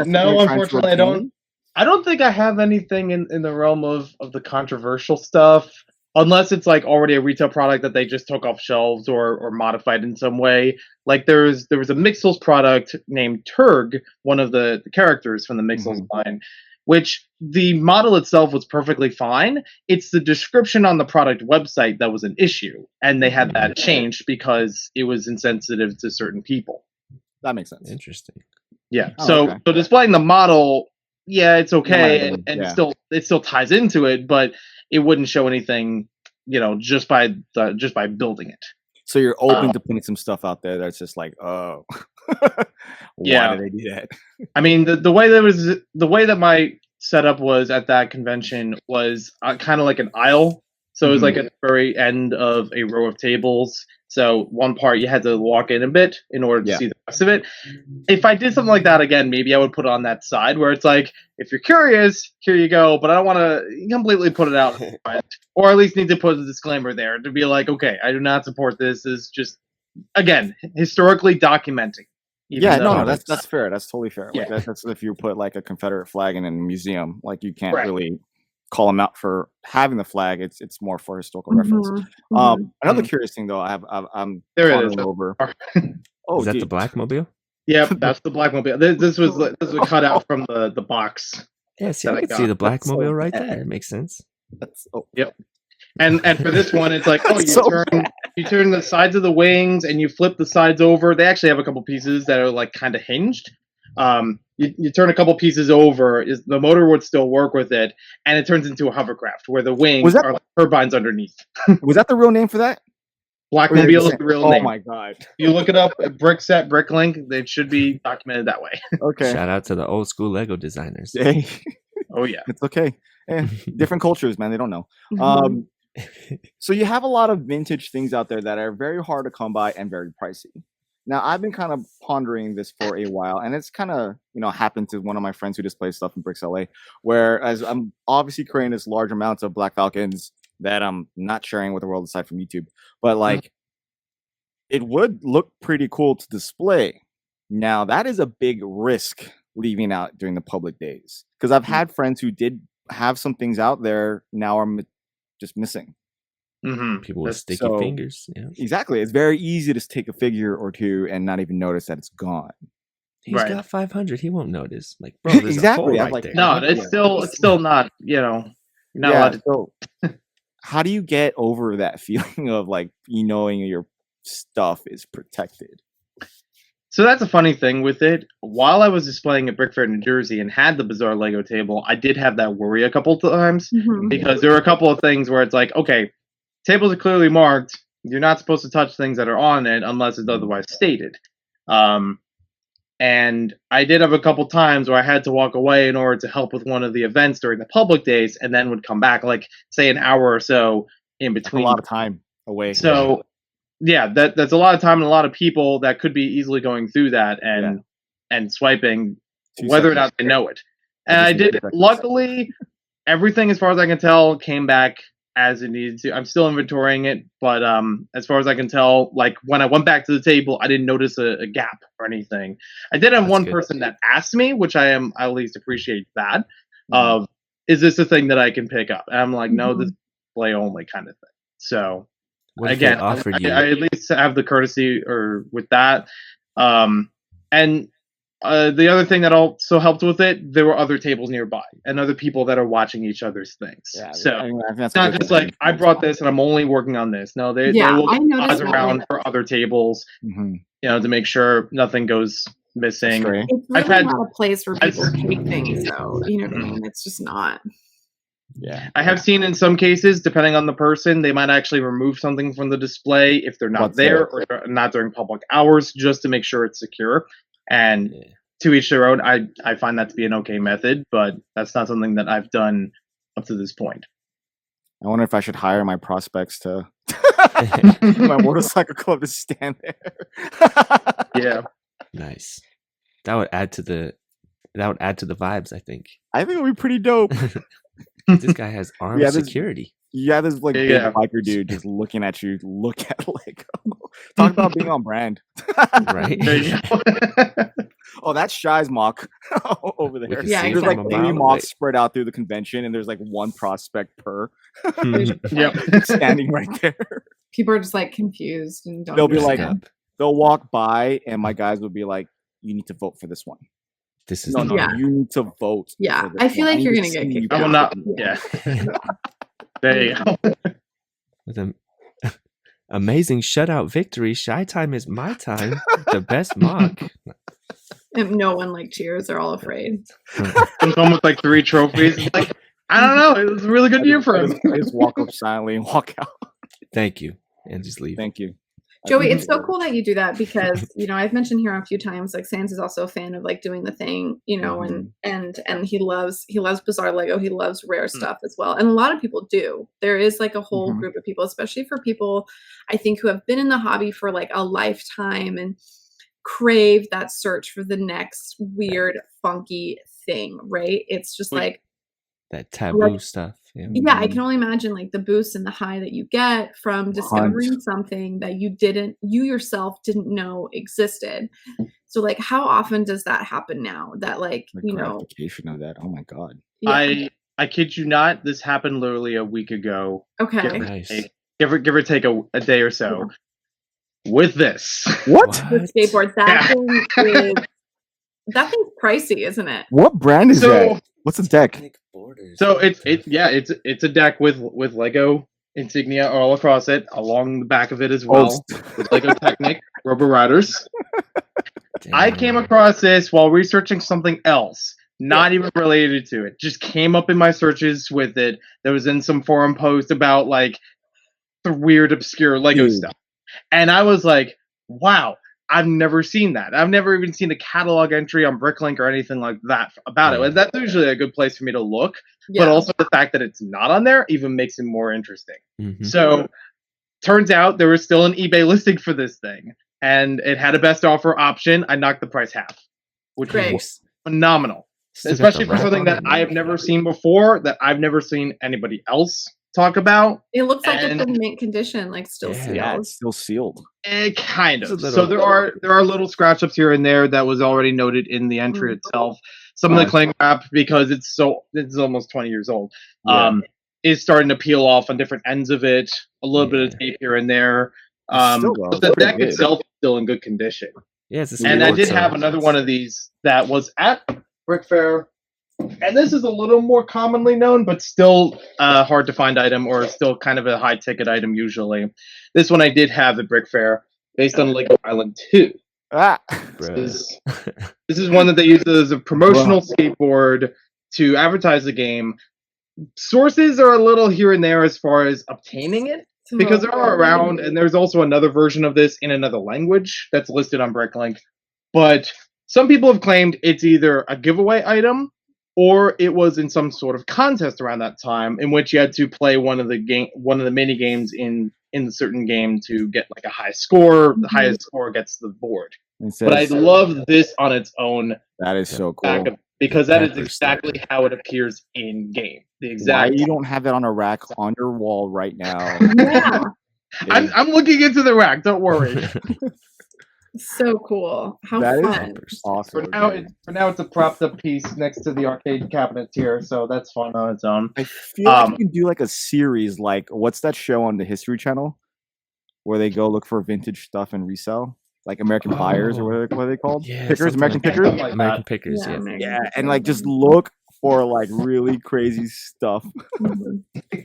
No, unfortunately, I don't. I don't think I have anything in the realm of the controversial stuff, unless it's like already a retail product that they just took off shelves or modified in some way. Like there was a Mixels product named Turg, one of the characters from the Mixels line, which the model itself was perfectly fine. It's the description on the product website that was an issue, and they had that changed because it was insensitive to certain people. That makes sense. Interesting. Yeah. Oh, So displaying the model, yeah, it's okay, and yeah. it still ties into it, but it wouldn't show anything, just by building it. So you're open to putting some stuff out there that's just like, oh, Yeah. why did they do that? I mean, the way that my setup was at that convention was kind of like an aisle. So it was like at the very end of a row of tables. So one part you had to walk in a bit in order to see the rest of it. If I did something like that again, maybe I would put it on that side where it's like, if you're curious, here you go, but I don't want to completely put it out front, or at least need to put a disclaimer there to be like, okay, I do not support this. It's just, again, historically documenting. Yeah, though- no, that's fair. That's totally fair. Yeah. Like that's if you put like a Confederate flag in a museum, like you can't Right. really call them out for having the flag. It's more for historical reference. Mhm, mhm. Another curious thing though, I'm There it pondering is. over. Oh, Is that the dude. Blackmobile? Yep, that's the Blackmobile. This was a cutout from the box. Yeah, see, That I I could see the got. That's so Blackmobile right bad. there. It makes sense. That's oh Yep. And for this one, it's like, oh, So you turn the sides of the wings and you flip the sides over. They actually have a couple pieces that are like kind of hinged. You turn a couple pieces over, the motor would still work with it, and it turns into a hovercraft where the wings are like turbines underneath. was that the real name for that? Blackmobile is the real Oh name. my god. You look it up, Brikx, Bricklink, it should be documented that way. Okay. Shout out to the old school Lego designers. Hey, Oh yeah. it's okay. Different cultures, man. They don't know. Mhm. So you have a lot of vintage things out there that are very hard to come by and very pricey. Now I've been kind of pondering this for a while, and it's kind of happened to one of my friends who displays stuff in Brikx LA, whereas I'm obviously creating this large amounts of Black Falcons that I'm not sharing with the world aside from YouTube, but like it would look pretty cool to display. Now that is a big risk leaving out during the public days, because I've had friends who did have some things out there now are just missing. Mm-hmm. People with sticky So- fingers. Yeah. Exactly. It's very easy to take a figure or two and not even notice that it's gone. He's Right. got 500. He won't notice. Like, bro, there's Exactly, a hole I'm right like, there. No, Yeah. it's still not. You're not allowed to. So how do you get over that feeling of like knowing your stuff is protected? So that's a funny thing with it. While I was displaying at Brick Fair, New Jersey, and had the bizarre Lego table, I did have that worry a couple times Mhm. because there were a couple of things where it's like, okay, tables are clearly marked. You're not supposed to touch things that are on it unless it's otherwise stated. And I did have a couple times where I had to walk away in order to help with one of the events during the public days, and then would come back, like say an hour or so in That's a between. lot of time away. So yeah, that's a lot of time and a lot of people that could be easily going through that and swiping, 2 whether or seconds. not they know it. I And just I need did. 2 seconds. Luckily, everything as far as I can tell came back as it needed to. I'm still inventorying it, but as far as I can tell, like when I went back to the table, I didn't notice a gap or anything. I did have That's one good. person that asked me, which I at least appreciate that. Of is this a thing that I can pick up? And I'm like, no, this is play only kind of thing. So What if again, they offered you? I at least have the courtesy or with that. And the other thing that also helped with it, there were other tables nearby and other people that are watching each other's things. Yeah, So I think that's it's a not good just thing. like I brought this and I'm only working on this. No, they Yeah, will I noticed pause that. around for other tables, Mhm. to make sure nothing goes missing. Stray. It's I've really had- not a place where I've- people take things, though. You know what I mean? It's just not. Yeah. I have seen in some cases, depending on the person, they might actually remove something from the display if they're not What's there there? or not during public hours, just to make sure it's secure. And Yeah. to each their own. I find that to be an okay method, but that's not something that I've done up to this point. I wonder if I should hire my prospects to my motorcycle club to stand there. Yeah. Nice. That would add to the vibes, I think. I think it would be pretty dope. This guy has armed Yeah, this- security. Yeah, this like big Yeah. biker dude just looking at you. Look at Lego. Talk about being on brand. Right? There you go. Oh, that's Shy's mock over We there. can Yeah, see There's from like a 80 mile mocks away. spread out through the convention, and there's like one prospect per Yep. standing right there. People are just like confused and don't. They'll be like, understand. they'll walk by, and my guys will be like, "You need to vote for this one." This is No, the no, Yeah. you need to vote. Yeah, for this I feel one. like need you're to gonna get see you kicked I will vote." not. Yeah. There you go. with an amazing shutout victory. Shy time is my time. The best mock. And no one like cheers. They're all afraid. Comes home with like 3 trophies. It's like, I don't know. It was a really good year for him. I just walk up silently and walk out. Thank you, and just leave. Thank you. Joey, it's so cool that you do that because I've mentioned here a few times like Sans is also a fan of like doing the thing, and he loves bizarre Lego, he loves rare stuff as well, and a lot of people do. There is like a whole Mhm. group of people, especially for people I think who have been in the hobby for like a lifetime and crave that search for the next weird, funky thing, right? It's just like that taboo stuff. Yeah, I can only imagine like the boost and the high that you get from discovering something that you yourself didn't know existed. So like, how often does that happen now? That like, The gratification of that. Oh my god. Yeah. I kid you not. This happened literally a week ago. Okay. Nice. Give or take a day or so. With this. What? The skateboard. That thing's pricey, isn't it? What brand is that? What's the deck? So it's a deck with Lego insignia all across it, along the back of it as well, with Lego Technic, Rubber Riders. I came across this while researching something else, not even related to it. Just came up in my searches with it. There was in some forum post about like the weird, obscure Lego stuff, and I was like, wow. I've never seen that. I've never even seen a catalog entry on Bricklink or anything like that about it. And that's usually a good place for me to look. Yeah. But also the fact that it's not on there even makes it more interesting. Mm-hmm. So turns out there was still an eBay listing for this thing. And it had a best offer option. I knocked the price half, which was phenomenal. Especially for something that I have never seen before, that I've never seen anybody else talk about. It looks like it's in mint condition, like still sealed. Yeah, it's still sealed. Kind of. So there are little scratch ups here and there that was already noted in the entry itself. Some of the cling wrap, because it's almost 20 years old, is starting to peel off on different ends of it. A little bit of tape here and there. But the deck itself is still in good condition. Yeah, it's and I did have another one of these that was at Brick Fair. And this is a little more commonly known, but still hard to find item, or still kind of a high ticket item usually. This one I did have at Brick Fair, based on Lego Island 2. This is one that they used as a promotional skateboard to advertise the game. Sources are a little here and there as far as obtaining it, because they are around, and there's also another version of this in another language that's listed on Bricklink. But some people have claimed it's either a giveaway item, or it was in some sort of contest around that time, in which you had to play one of the mini games in the certain game to get like a high score. The highest score gets the board. But I love this on its own. That is so cool, because that is exactly how it appears in game. The exact. Why you don't have it on a rack on your wall right now? Yeah, I'm looking into the rack. Don't worry. So cool. How fun. Awesome. For now, it's a propped up piece next to the arcade cabinet here, so that's fun on its own. I feel like you can do like a series, like what's that show on the History Channel where they go look for vintage stuff and resell? Like American Buyers, or what are they called? Yeah, Pickers, American Pickers? Like American Pickers, yeah. And like just look for like really crazy stuff.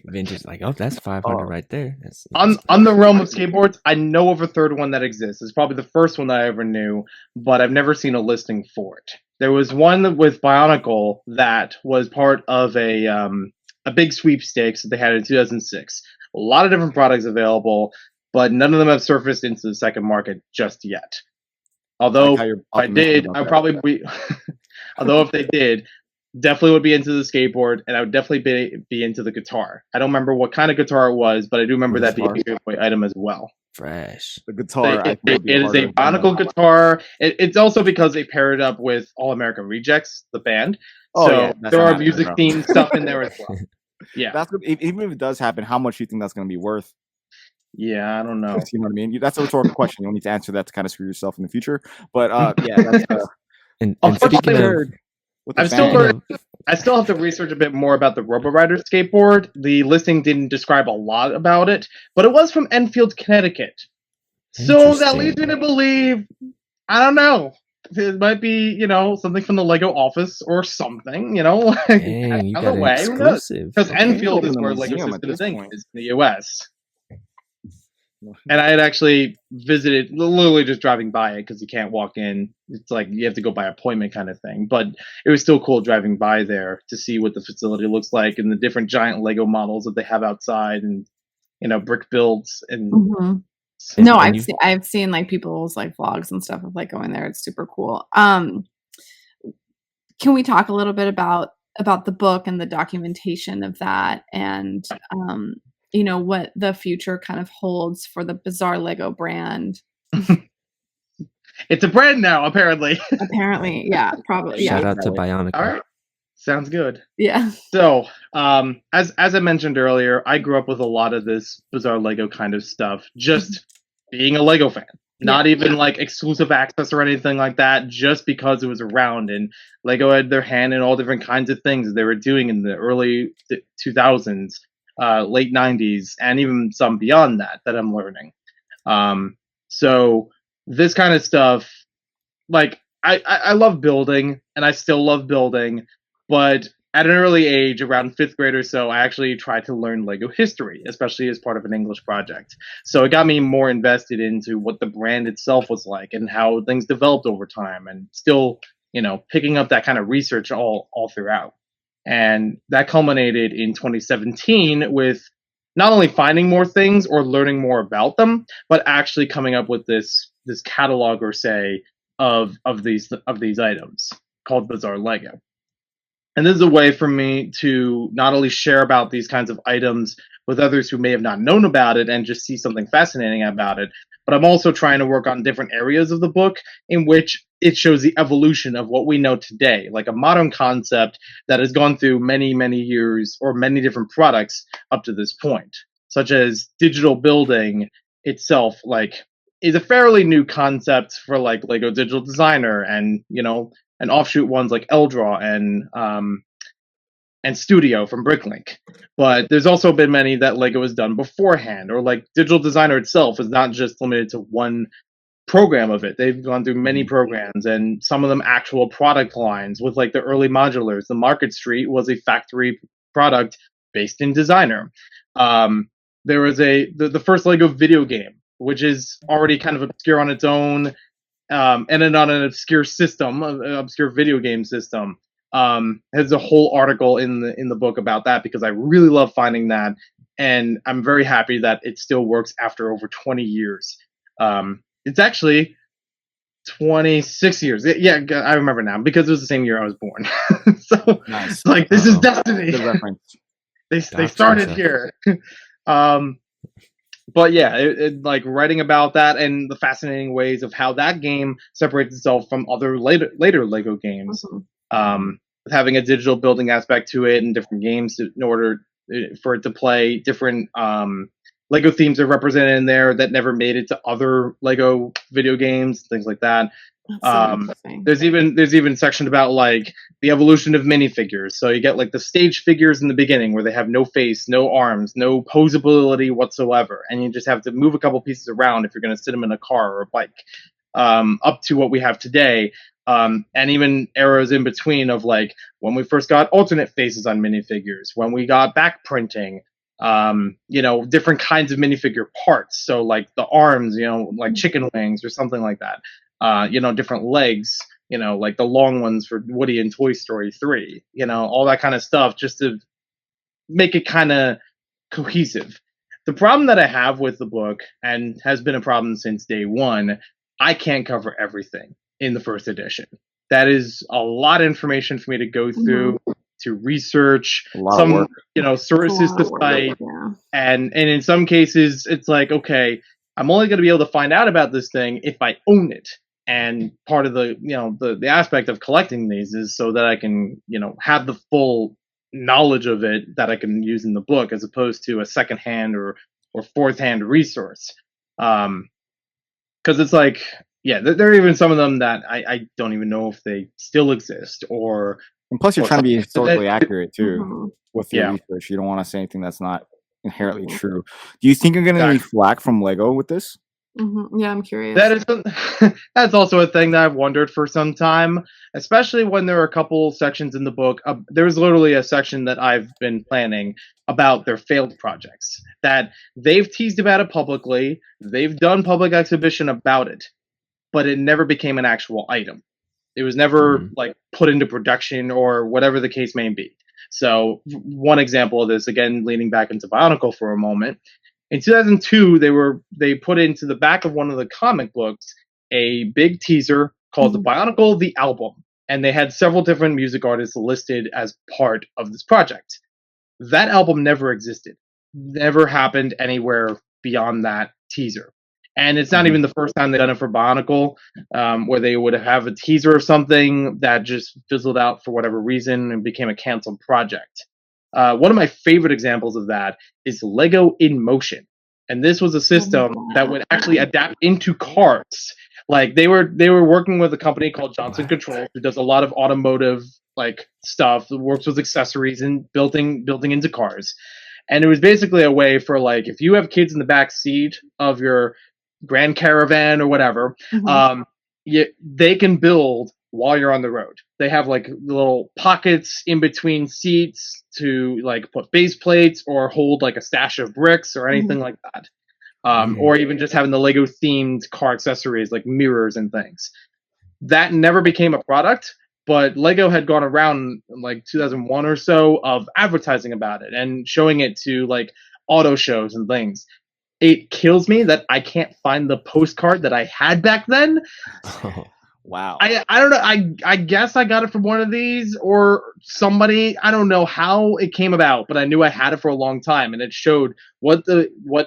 Vintage, like, oh, that's 500 right there. That's on the realm of skateboards, I know of a third one that exists. It's probably the first one that I ever knew, but I've never seen a listing for it. There was one with Bionicle that was part of a big sweepstakes that they had in 2006. A lot of different products available, but none of them have surfaced into the second market just yet. Although if I did, I'd probably be. Although if they did, definitely would be into the skateboard, and I would definitely be into the guitar. I don't remember what kind of guitar it was, but I do remember that being a giveaway item as well. Fresh. The guitar. It is a Bionicle guitar. It's also because they paired it up with All American Rejects, the band. There are music themed stuff in there as well. Yeah, that's what, even if it does happen, how much do you think that's going to be worth? Yeah, I don't know. You know what I mean? That's a rhetorical question. You don't need to answer that to kind of screw yourself in the future. But yeah, that's and speaking of, I still have to research a bit more about the Robo Rider skateboard. The listing didn't describe a lot about it, but it was from Enfield, Connecticut. So that leads me to believe, I don't know, it might be, something from the Lego office or something, Dang, you got an exclusive. Because Enfield is where Lego System Inc. is in the US. And I had actually visited, literally just driving by it, because you can't walk in. It's like you have to go by appointment kind of thing. But it was still cool driving by there to see what the facility looks like and the different giant Lego models that they have outside, and brick builds. And no, I've seen like people's like vlogs and stuff of like going there. It's super cool. Can we talk a little bit about the book and the documentation of that, and what the future kind of holds for the Bizarre Lego brand? It's a brand now, apparently. Apparently, yeah, probably, yeah, Shout out to Bionica. All right, sounds good. yeah. So, as I mentioned earlier, I grew up with a lot of this bizarre Lego kind of stuff, just being a Lego fan. Not even like exclusive access or anything like that, just because it was around and Lego had their hand in all different kinds of things they were doing in the early 2000s, late 90s, and even some beyond that I'm learning. So this kind of stuff, like I love building and I still love building, but at an early age, around fifth grade or so, I actually tried to learn Lego history, especially as part of an English project. So it got me more invested into what the brand itself was like and how things developed over time, and still, picking up that kind of research all throughout. And that culminated in 2017 with not only finding more things or learning more about them, but actually coming up with this catalog, or say, of these items called Bizarre Lego. And this is a way for me to not only share about these kinds of items with others who may have not known about it and just see something fascinating about it, but I'm also trying to work on different areas of the book in which it shows the evolution of what we know today, like a modern concept that has gone through many, many years or many different products up to this point, such as digital building itself, is a fairly new concept for Lego Digital Designer, and and offshoot ones like Eldraw and Studio from Bricklink. But there's also been many that Lego has done beforehand, or like Digital Designer itself is not just limited to one program of it. They've gone through many programs, and some of them actual product lines with the early modulars. The Market Street was a factory product based in Designer. There was the first Lego video game, which is already kind of obscure on its own, and on an obscure system, an obscure video game system. There's a whole article in the book about that, because I really love finding that, and I'm very happy that it still works after over 20 years. It's actually 26 years. Yeah, I remember now, because it was the same year I was born. So Nice. this is destiny. Good reference. They started here. But yeah, like writing about that and the fascinating ways of how that game separates itself from other later Lego games. Having a digital building aspect to it and different games in order for it to play. Different Lego themes are represented in there that never made it to other Lego video games, things like that. There's even section about the evolution of minifigures. So you get the stage figures in the beginning where they have no face, no arms, no posability whatsoever, and you just have to move a couple pieces around if you're going to sit them in a car or a bike. Up to what we have today, and even eras in between of when we first got alternate faces on minifigures, when we got back printing, different kinds of minifigure parts. So the arms, like chicken wings or something like that. Different legs, like the long ones for Woody in Toy Story 3, all that kind of stuff, just to make it kind of cohesive. The problem that I have with the book, and has been a problem since day one, I can't cover everything in the first edition. That is a lot of information for me to go through, to research, some sources to cite, and in some cases it's okay, I'm only going to be able to find out about this thing if I own it. And part of the the aspect of collecting these is so that I can have the full knowledge of it that I can use in the book, as opposed to a secondhand or fourth hand resource. Because it's there are even some of them that I don't even know if they still exist, or. And plus, you're trying to be historically accurate too with your research. You don't want to say anything that's not inherently true. Do you think you're going to get flack from Lego with this? Yeah, I'm curious. That's also a thing that I've wondered for some time, especially when there are a couple sections in the book. There's literally a section that I've been planning about their failed projects, that they've teased about it publicly. They've done public exhibition about it, but it never became an actual item. It was never put into production or whatever the case may be. So one example of this, again, leaning back into Bionicle for a moment. In 2002, they put into the back of one of the comic books a big teaser called The Bionicle, the Album. And they had several different music artists listed as part of this project. That album never existed. Never happened anywhere beyond that teaser. And it's not even the first time they've done it for Bionicle, where they would have a teaser of something that just fizzled out for whatever reason and became a canceled project. One of my favorite examples of that is Lego in Motion. And this was a system that would actually adapt into cars. Like they were working with a company called Johnson Controls, who does a lot of automotive like stuff, works with accessories and building into cars. And it was basically a way for like if you have kids in the back seat of your Grand Caravan or whatever, they can build while you're on the road. They have like little pockets in between seats to like put base plates or hold like a stash of bricks or anything like that. Or even just having the Lego themed car accessories like mirrors and things. That never became a product, but Lego had gone around in like 2001 or so of advertising about it and showing it to like auto shows and things. It kills me that I can't find the postcard that I had back then. Oh, Wow. I don't know. I guess I got it from one of these or somebody. I don't know how it came about, but I knew I had it for a long time, and it showed what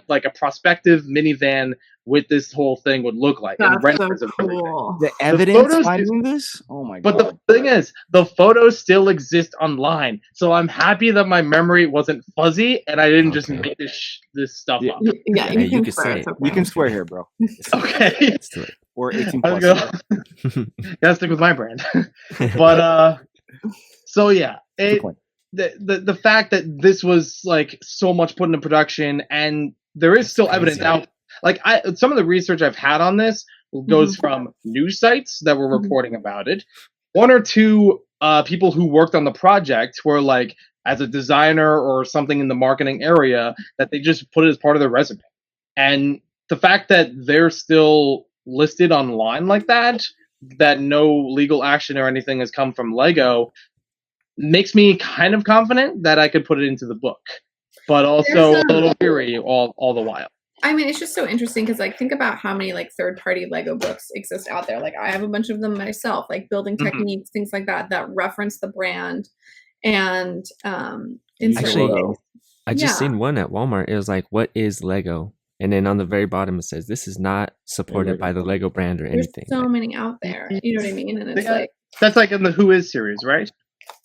like a prospective minivan with this whole thing would look like. That's and renders so of everything. cool. The evidence photos finding this? Oh my But god. the thing is, the photos still exist online, so I'm happy that my memory wasn't fuzzy and I didn't just make this stuff up. Yeah, Hey, you you can can swear. say It's it. okay. You can swear here, bro. Okay, Let's do it. We're 18 I was plus. gonna, gotta stick with my brand. But so yeah, Good point. the fact that this was like so much put into production and there is still evidence out. Like some of the research I've had on this goes from news sites that were reporting about it. One or two people who worked on the project were like as a designer or something in the marketing area that they just put it as part of their resume. And the fact that they're still listed online like that no legal action or anything has come from Lego, makes me kind of confident that I could put it into the book, but also a little weary all the while. I mean, it's just so interesting because, like, think about how many like third-party Lego books exist out there. Like, I have a bunch of them myself, like building techniques, things like that, that reference the brand, and in Actually, certain ways. I just seen one at Walmart. It was like, "What is Lego?" And then on the very bottom it says, "This is not supported by the Lego brand or There's anything." so many out there. You know what I mean? And it's like, That's like in the Who Is series, right?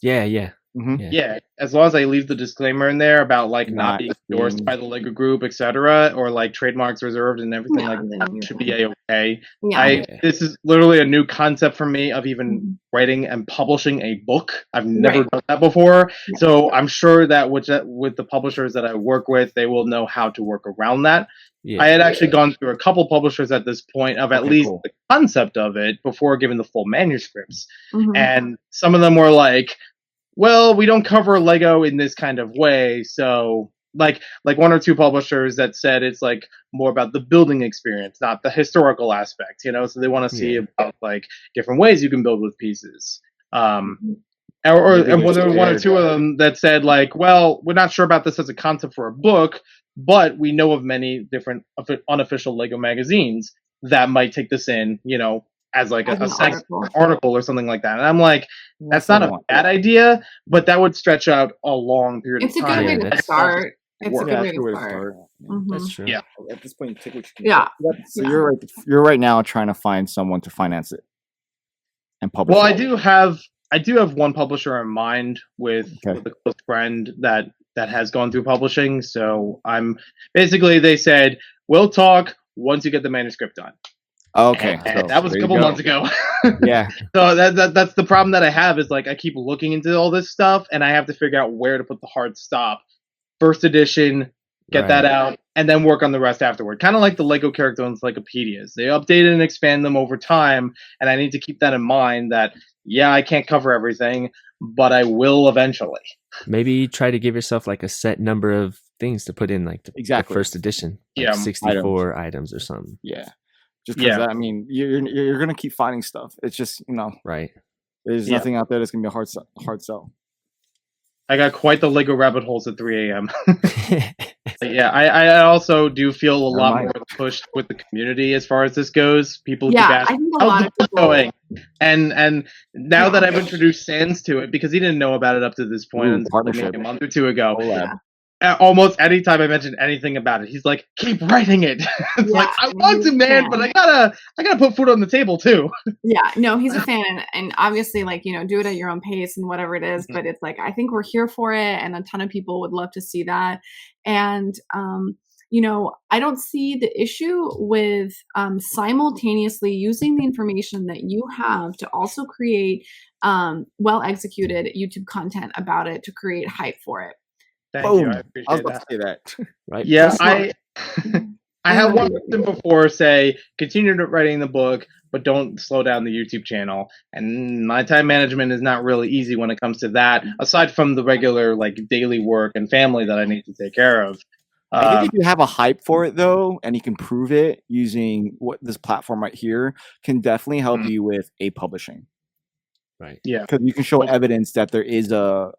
Yeah. Yeah, as long as I leave the disclaimer in there about like not being endorsed by the Lego Group, etc., or like trademarks reserved and everything like then that you're should fine. be a-okay. Yeah. This is literally a new concept for me of even writing and publishing a book. I've never done that before, so I'm sure that with the publishers that I work with, they will know how to work around that. Yeah. I had actually gone through a couple publishers at this point of at least the concept of it before giving the full manuscripts, and some of them were like, well, we don't cover Lego in this kind of way, so like one or two publishers that said it's like more about the building experience, not the historical aspect, so they want to see about like different ways you can build with pieces. And one or two of them that said like, well, we're not sure about this as a concept for a book, but we know of many different unofficial Lego magazines that might take this in, as like a article or something like that. And I'm like, that's not a bad idea, but that would stretch out a long period of time. It's a good way to start. It's a good way to start. That's true. Yeah. At this point, take what you can. Yeah. So you're right. You're right now trying to find someone to finance it and publish. Well, it. I do have one publisher in mind with a close friend that has gone through publishing. So they said, we'll talk once you get the manuscript done. Okay, and that was a couple months ago. Yeah. So that's the problem that I have is like I keep looking into all this stuff and I have to figure out where to put the hard stop. First edition, get that out, and then work on the rest afterward. Kind of like the Lego character encyclopedias. They update and expand them over time, and I need to keep that in mind that, I can't cover everything, but I will eventually. Maybe try to give yourself like a set number of things to put in like the first edition. Like 64 items or something. Yeah. Just because I mean, you're gonna keep finding stuff. It's just right. There's nothing out there that's gonna be a hard sell. I got quite the Lego rabbit holes at 3 a.m. I also do feel a lot more pushed with the community as far as this goes. People keep asking, I think a lot of people going. And now that I've introduced Sans to it, because he didn't know about it up to this point, until maybe a month or two ago. almost anytime I mention anything about it, he's like, "Keep writing it." It's like, I want to, man, but I gotta put food on the table too. Yeah, no, he's a fan, and obviously, like, you know, do it at your own pace and whatever it is. But it's like, I think we're here for it, and a ton of people would love to see that. And you know, I don't see the issue with simultaneously using the information that you have to also create well executed YouTube content about it to create hype for it. Thank Boom. you. I I was appreciate about that. to say that. Right? Yeah, That's I had one person before say, continue writing the book, but don't slow down the YouTube channel. And my time management is not really easy when it comes to that, aside from the regular like daily work and family that I need to take care of. I think if you have a hype for it though, and you can prove it using what this platform right here can definitely help you with publishing. right. Yeah. Because you can show evidence that there is an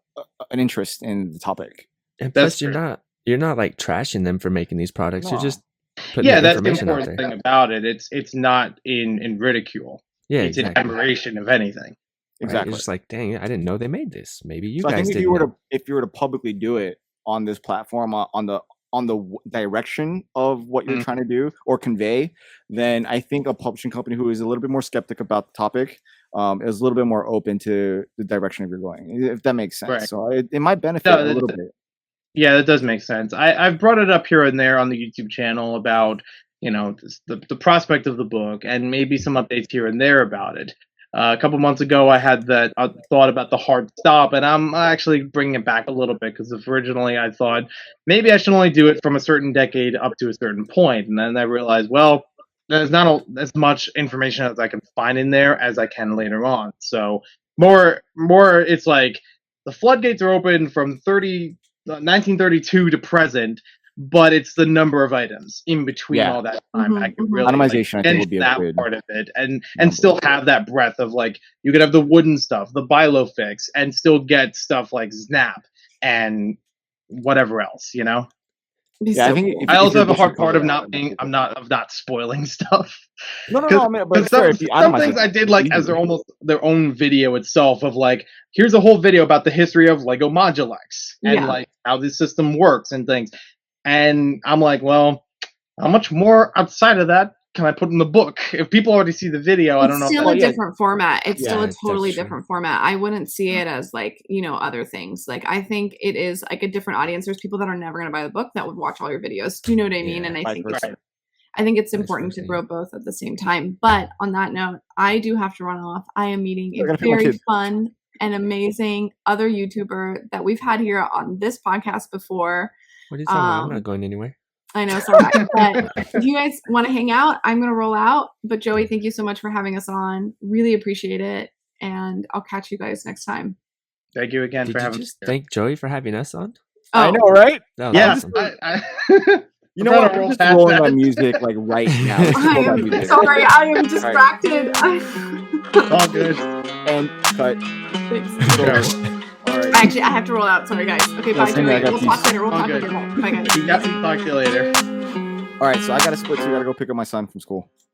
interest in the topic. And That's plus, you're not like trashing them for making these products. You're No. just putting Yeah, the that's the information out important there. thing about it. It's not in ridicule. Yeah, It's exactly. in admiration, if anything. Right? Exactly. It's just like, dang, I didn't know they made this. Maybe you So I guys think if didn't. you were know. to publicly do it on this platform on the direction of what you're trying to do or convey, then I think a publishing company who is a little bit more skeptic about the topic is a little bit more open to the direction of you're going, if that makes sense. Right. So it might benefit No, a little bit. Yeah, that does make sense. I've brought it up here and there on the YouTube channel about, you know, the prospect of the book and maybe some updates here and there about it. A couple months ago, I had that thought about the hard stop, and I'm actually bringing it back a little bit because originally I thought maybe I should only do it from a certain decade up to a certain point, and then I realized, well, there's not as much information as I can find in there as I can later on. So more, it's like the floodgates are open from 1932 to present, but it's the number of items in between Yeah. all that time. I can really Anonymization, I think, would be a that good part of it, and number. still have that breadth of like you could have the wooden stuff, the Bilo fix, and still get stuff like Snap and whatever else, you know. Yeah, I think I also have a if hard you're part of pushing not not spoiling stuff. No, I mean, but Because it's fair if you some itemize things it I did like as easily. their almost their own video itself of like, here's a whole video about the history of Lego Modulx and Yeah. like how this system works and things. And I'm like, well, how much more outside of that can I put in the book? If people already see the video, I don't know. It's still a different format. It's still a that's totally true. different format. I wouldn't see it as like, you know, other things. Like, I think it is like a different audience. There's people that are never going to buy the book that would watch all your videos. Do you know what I mean? Yeah, And I vice think versa. I think it's Vice important to versa, grow both at the same time. But on that note, I do have to run off. I am meeting I a gotta pick my very kid. fun and amazing other YouTuber that we've had here on this podcast before. What are you talking about? I'm Um, not going anywhere. I know, sorry. But if you guys want to hang out, I'm going to roll out. But Joey, thank you so much for having us on. Really appreciate it. And I'll catch you guys next time. Thank you again Did for you having just me. thank Joey for having us on? I Oh, know, right? That was Yeah, awesome. You know I'm trying what? to I'm roll just past rolling that. my music like right now. Let's just I roll my am music. sorry. I am distracted. All good. And cut. Thanks. Sure. All right. Actually, I have to roll out. Sorry, guys. Okay, bye, same here. I Joey. got We'll these. talk later. We'll All talk good. later. Bye, guys. Yep, talk to you later. All right. So I gotta split too. I gotta go pick up my son from school.